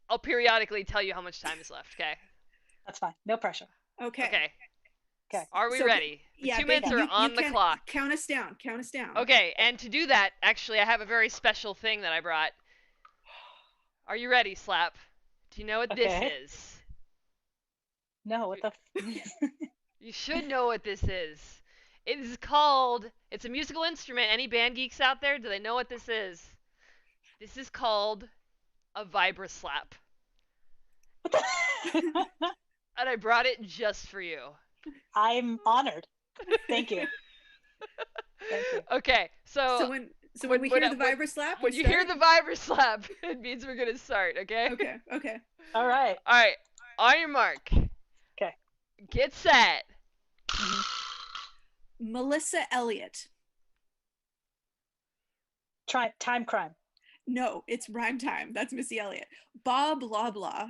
I'll periodically tell you how much time is left. Okay. That's fine. No pressure. Okay. Okay. Are we So, ready? The yeah, 2 minutes baby, are on the clock. Count us down. Okay, and to do that, actually, I have a very special thing that I brought. Are you ready, Slap? Do you know what this is? No, what the? You should know what this is. It is called. It's a musical instrument. Any band geeks out there? Do they know what this is? This is called a vibra-slap. And I brought it just for you. I'm honored. Thank you. Thank you. Okay, so when we hear the vibra-slap, when you hear the vibra-slap, it means we're gonna start. Okay. Okay. All right. All right. On your mark. Okay. Get set. Melissa Elliott. Time, crime. No, it's rhyme time. That's Missy Elliott. Bob Loblaw.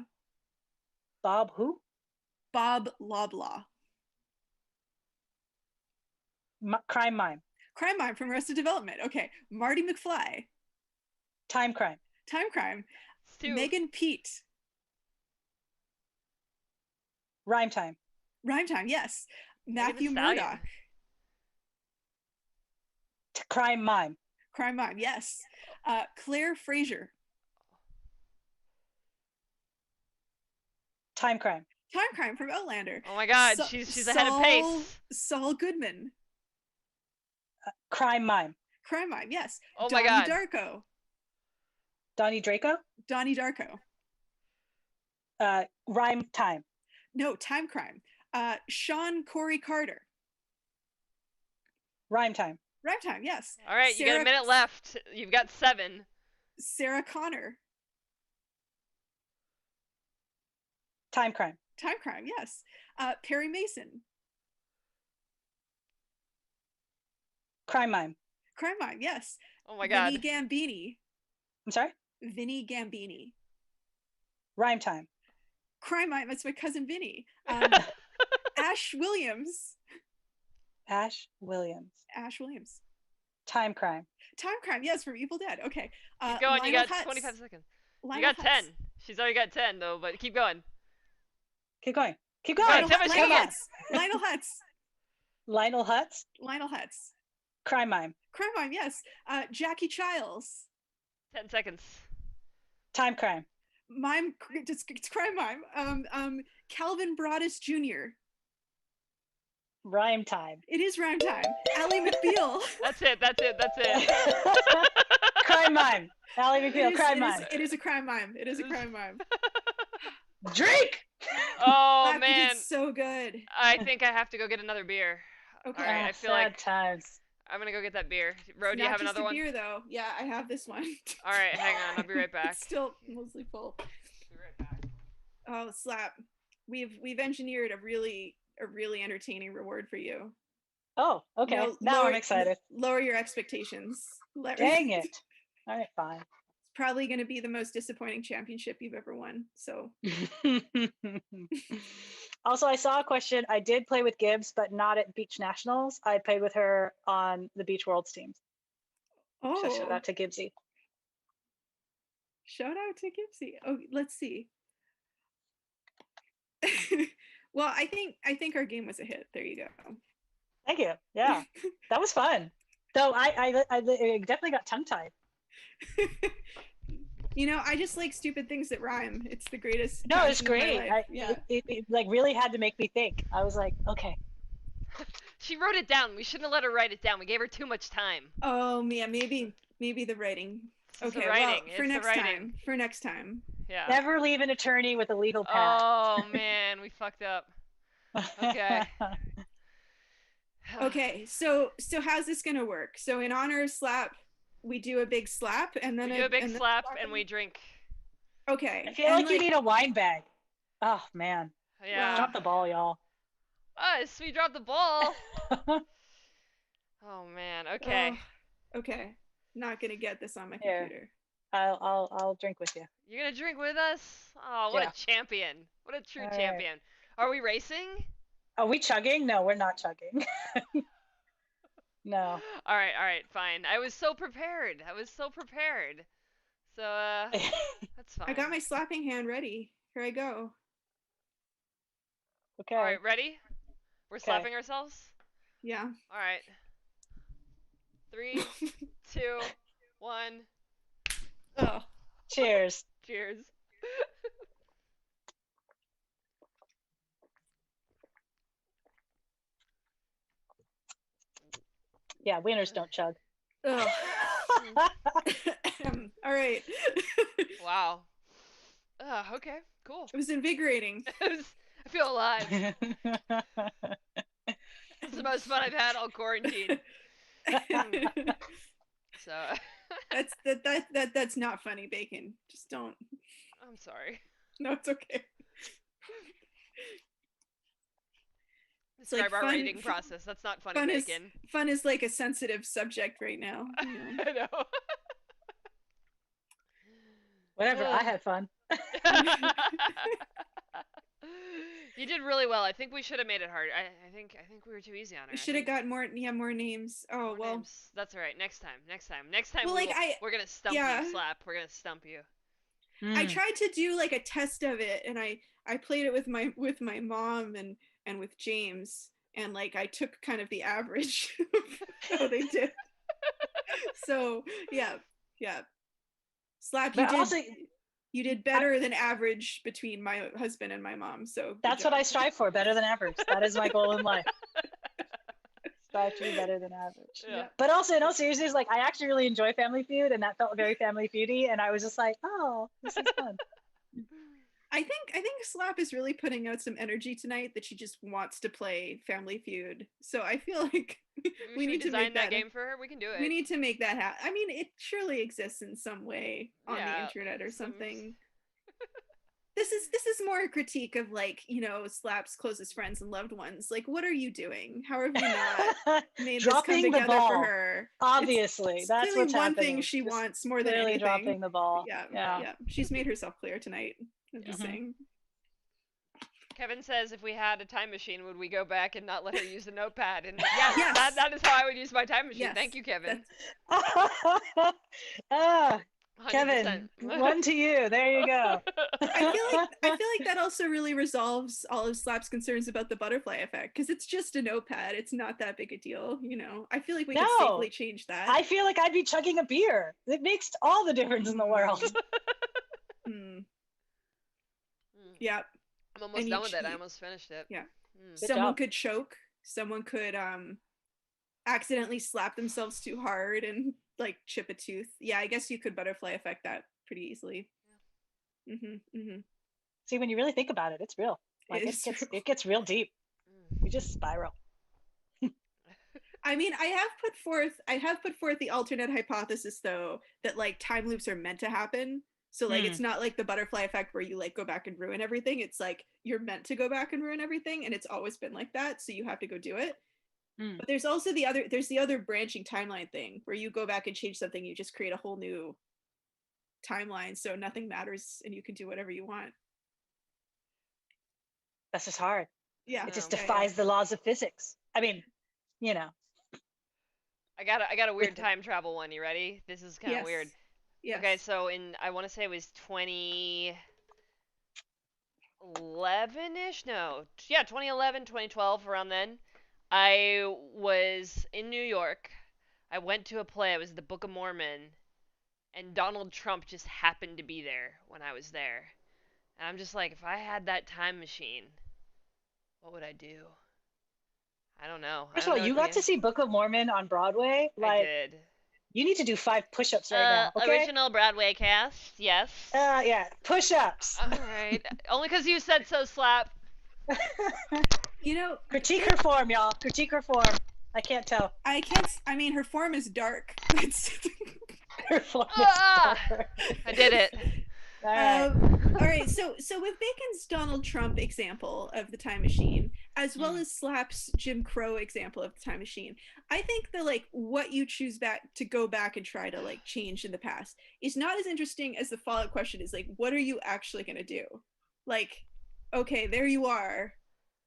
Bob who? Bob Loblaw. Crime, mime. Crime Mime from Arrested Development. Okay. Marty McFly. Time, crime. Time crime. Stu. Megan Pete. Rhyme time. Rhyme time, yes. Matthew Megan Thee Stallion. Murdoch. Crime, mime. Crime Mime, yes. Claire Fraser. Time, crime. Time crime from Outlander. Oh my God, she's ahead of pace. Saul Goodman. Crime, mime. Crime Mime, yes. Oh my God. Darko. Donnie Draco. Donnie Darko. Rhyme time. No, time crime. Sean Corey Carter. Rhyme time. Rhyme time, yes. All right, you got a minute left. You've got 7. Sarah Connor. Time, crime. Time crime, yes. Perry Mason. Crime, mime. Crime Mime, yes. Oh my God. Vinny Gambini. I'm sorry? Vinny Gambini. Rhyme time. Crime Mime, that's my cousin Vinny. Ash Williams. Ash Williams. Ash Williams. Time, crime. Time crime, yes, from Evil Dead. Okay. Keep going. You Lionel got Hutz. 25 seconds. Lionel You got 10. Hutz. She's already got 10 though, but keep going. Keep going. Keep Go going. on, 10 more Lionel seconds. Hutz. Lionel Hutz. Lionel Hutz. Lionel Hutz. Crime, mime. Crime Mime, yes. Jackie Childs. 10 seconds. Time, crime. Mime, it's Crime Mime. Calvin Broadus Jr. Rhyme time. It is rhyme time. Ally McBeal. That's it. Crime, mime. Ally McBeal. Crime, mime. It is a crime mime. It is a crime mime. Drink. Oh Slappy man, did so good. I think I have to go get another beer. Okay. All right, I feel Sad like times. I'm gonna go get that beer. Ro, It's do you not have just another a one? beer though. Yeah, I have this one. All right, hang on. I'll be right back. It's still mostly full. Be right back. Oh, Slap. We've engineered a really entertaining reward for you. Oh, okay. No, Now I'm excited. Lower your expectations. Dang it. All right, fine. It's probably going to be the most disappointing championship you've ever won. So Also, I saw a question. I did play with Gibbs, but not at Beach Nationals. I played with her on the Beach Worlds teams. So shout out to Gibbsy. Shout out to Gibbsy. Oh, let's see. Well, I think our game was a hit. There you go. Thank you. Yeah, that was fun. Though I definitely got tongue tied. I just like stupid things that rhyme. It's the greatest. No, it's passion of my great. life. Yeah. It like really had to make me think. I was like, okay. She wrote it down. We shouldn't have let her write it down. We gave her too much time. Oh yeah, maybe the writing. It's Okay, the writing. well, It's for the next writing. time. For next time. Yeah. Never leave an attorney with a legal pad. Oh man, we fucked up. Okay. Okay, so how's this gonna work? So in honor of Slap, we do a big slap, and then We do a big and then slap and we drink. Okay. I feel and, like you need a wine bag. Oh man. Yeah. Drop the ball, y'all. Us, we dropped the ball. Oh man. Okay. Okay. Not gonna get this on my Here. computer. I'll drink with you. You're gonna drink with us? Oh, what Yeah. a champion! What a true All right. champion. Are we racing? Are we chugging? No, we're not chugging. No. All right, fine. I was so prepared. So, that's fine. I got my slapping hand ready. Here I go. Okay. All right, ready? We're Okay. slapping ourselves? Yeah. All right. 3, 2, 1. Oh. Cheers. Cheers. Yeah, winners don't chug. Ugh. All right. Wow. Okay, cool. It was invigorating. I feel alive. It's the most fun I've had all quarantine. So. That's not funny, Bacon. Just don't. I'm sorry. No, it's okay. Describe like our fun- eating process. That's not funny, Fun is Bacon. fun is like a sensitive subject right now. You know? I know. Whatever. I had fun. You did really well. I think we should have made it hard. I think we were too easy on her. We should have got more names. Oh, more well. names. That's all right. Next time. Well, like, we're gonna stump yeah. you, Slap. We're gonna stump you. I tried to do like a test of it, and I played it with my mom and with James, and like I took kind of the average of how they did. So yeah. Slap, you did better than average between my husband and my mom. So that's what I strive for, better than average. That is my goal in life. Strive to be better than average. Yeah. But also, in all seriousness, like I actually really enjoy Family Feud, and that felt very Family Feudy, and I was just like, oh, this is fun. I think Slap is really putting out some energy tonight that she just wants to play Family Feud. So I feel like we need to design make that game for her. We can do it. We need to make that happen. I mean, it surely exists in some way on the Yeah, internet or something. This is more a critique of like, you know, Slap's closest friends and loved ones. Like, what are you doing? How have you not made this come together for her? Obviously, that's what's one happening. thing she wants more than Clearly anything. dropping the ball. Yeah. She's made herself clear tonight. I'm just saying. Kevin says, if we had a time machine, would we go back and not let her use the notepad? And Yes. that is how I would use my time machine. Yes. Thank you, Kevin. Kevin, 1 to you. There you go. I feel like that also really resolves all of Slap's concerns about the butterfly effect, because it's just a notepad. It's not that big a deal, you know. I feel like we could safely change that. I feel like I'd be chugging a beer. It makes all the difference in the world. Yeah. I'm almost done with it. I almost finished it. Yeah. Good Someone job. could choke. Someone could accidentally slap themselves too hard and like chip a tooth. Yeah, I guess you could butterfly effect that pretty easily. Yeah. See, when you really think about it, it's real. Like it gets real deep. We just spiral. I mean, I have put forth the alternate hypothesis though, that like time loops are meant to happen. So like it's not like the butterfly effect where you like go back and ruin everything. It's like you're meant to go back and ruin everything, and it's always been like that, so you have to go do it. But there's also the other branching timeline thing where you go back and change something, you just create a whole new timeline, so nothing matters and you can do whatever you want. That's just hard. Yeah. It just defies the laws of physics. I mean, you know. I got a weird time travel one. You ready? This is kind of weird. Yes. Okay, so I want to say it was 2011-ish? No. Yeah, 2011, 2012, around then. I was in New York. I went to a play. It was the Book of Mormon. And Donald Trump just happened to be there when I was there. And I'm just like, if I had that time machine, what would I do? I don't know. First of all, you got to see Book of Mormon on Broadway. Like, I did. You need to do 5 push-ups right now. Okay? Original Broadway cast, yes. Yeah, push-ups. All right. Only because you said so, Slap. You know, critique her form, y'all. Critique her form. I can't tell. I mean, her form is dark. Her form is dark. I did it. All right. All right. So with Bacon's Donald Trump example of the time machine, as well as Slap's Jim Crow example of the time machine. I think that like what you choose back to go back and try to like change in the past is not as interesting as the follow-up question is like, what are you actually gonna do? Like, okay, there you are.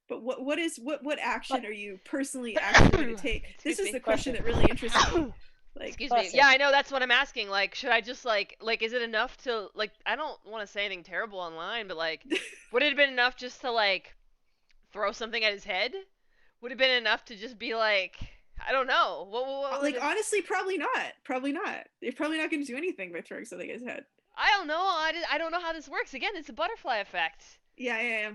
But what action are you personally actually going to take? This is the question that really interests me. Like, Excuse me. Yeah, I know that's what I'm asking. Like, should I just like is it enough to like I don't want to say anything terrible online, but like would it have been enough just to like throw something at his head? Would it have been enough to just be like I don't know. What like honestly, probably not. Probably not. They're probably not going to do anything by throwing something at his head. I don't know. I don't know how this works. Again, it's a butterfly effect. Yeah.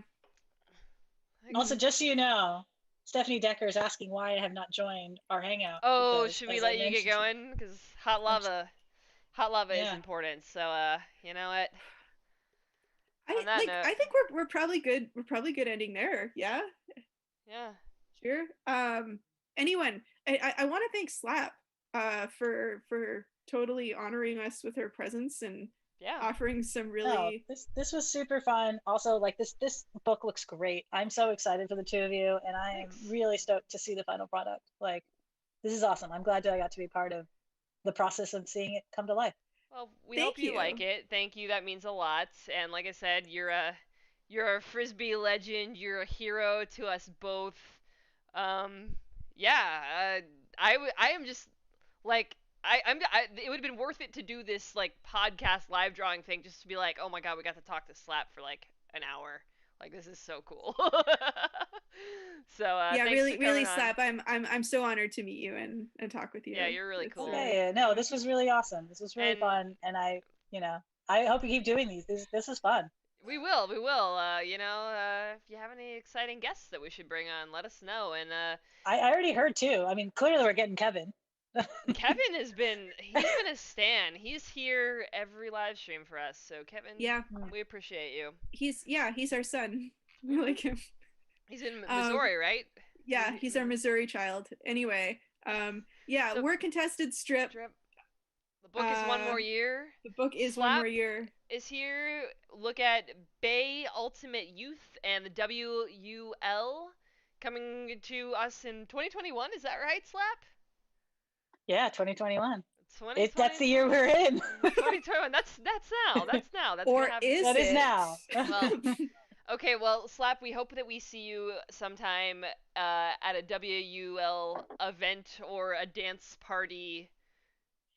Also, just so you know, Stephanie Decker is asking why I have not joined our hangout. Oh, because, should we as let I you get mentioned to going? Because hot lava is Yeah. important. So you know what? On that like note, I think we're probably good. We're probably good ending there. Yeah. yeah. Sure. Anyone, I want to thank Slap for totally honoring us with her presence and Yeah. offering some No, really this was super fun. Also, like this book looks great. I'm so excited for the two of you, and I am Thanks. really stoked to see the final product. Like, this is awesome. I'm glad that I got to be part of the process of seeing it come to life. Well, we Thank hope you you. like it. Thank you. That means a lot. And like I said, you're a frisbee legend. You're a hero to us both. Yeah. I am just like it would have been worth it to do this like podcast live drawing thing just to be like, oh my god, we got to talk to Slap for like an hour. Like this is so cool. So Yeah, thanks really, for coming really, on. Slap. I'm so honored to meet you and talk with you. Yeah, you're really It's, cool. Yeah, no, this was really awesome. This was really And fun, and I hope you keep doing these. This is fun. we will, we will. If you have any exciting guests that we should bring on, let us know. And I already heard too. I mean, clearly we're getting Kevin. Kevin he's been a stan. He's here every live stream for us. So Kevin, yeah, we appreciate you. he's our son. We like him. He's in Missouri, right? Yeah, he's our Missouri child. Anyway, yeah, So- we're contested strip. The book is one more year. The book is Slap one more year. Is here. Look at Bay Ultimate Youth and the WUL coming to us in 2021. Is that right, Slap? Yeah, 2021. 2020. That's the year we're in. 2021. That's now. That's now. That's Or gonna happen. is That is it? now. Well, okay, well, Slap, we hope that we see you sometime at a WUL event or a dance party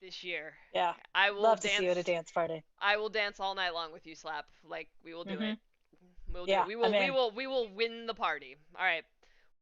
this year. Yeah, I will love dance. to see you at a dance party. I will dance all night long with you, Slap. Like we will do it. We'll do Yeah, it. I'm in. We will win the party. All right.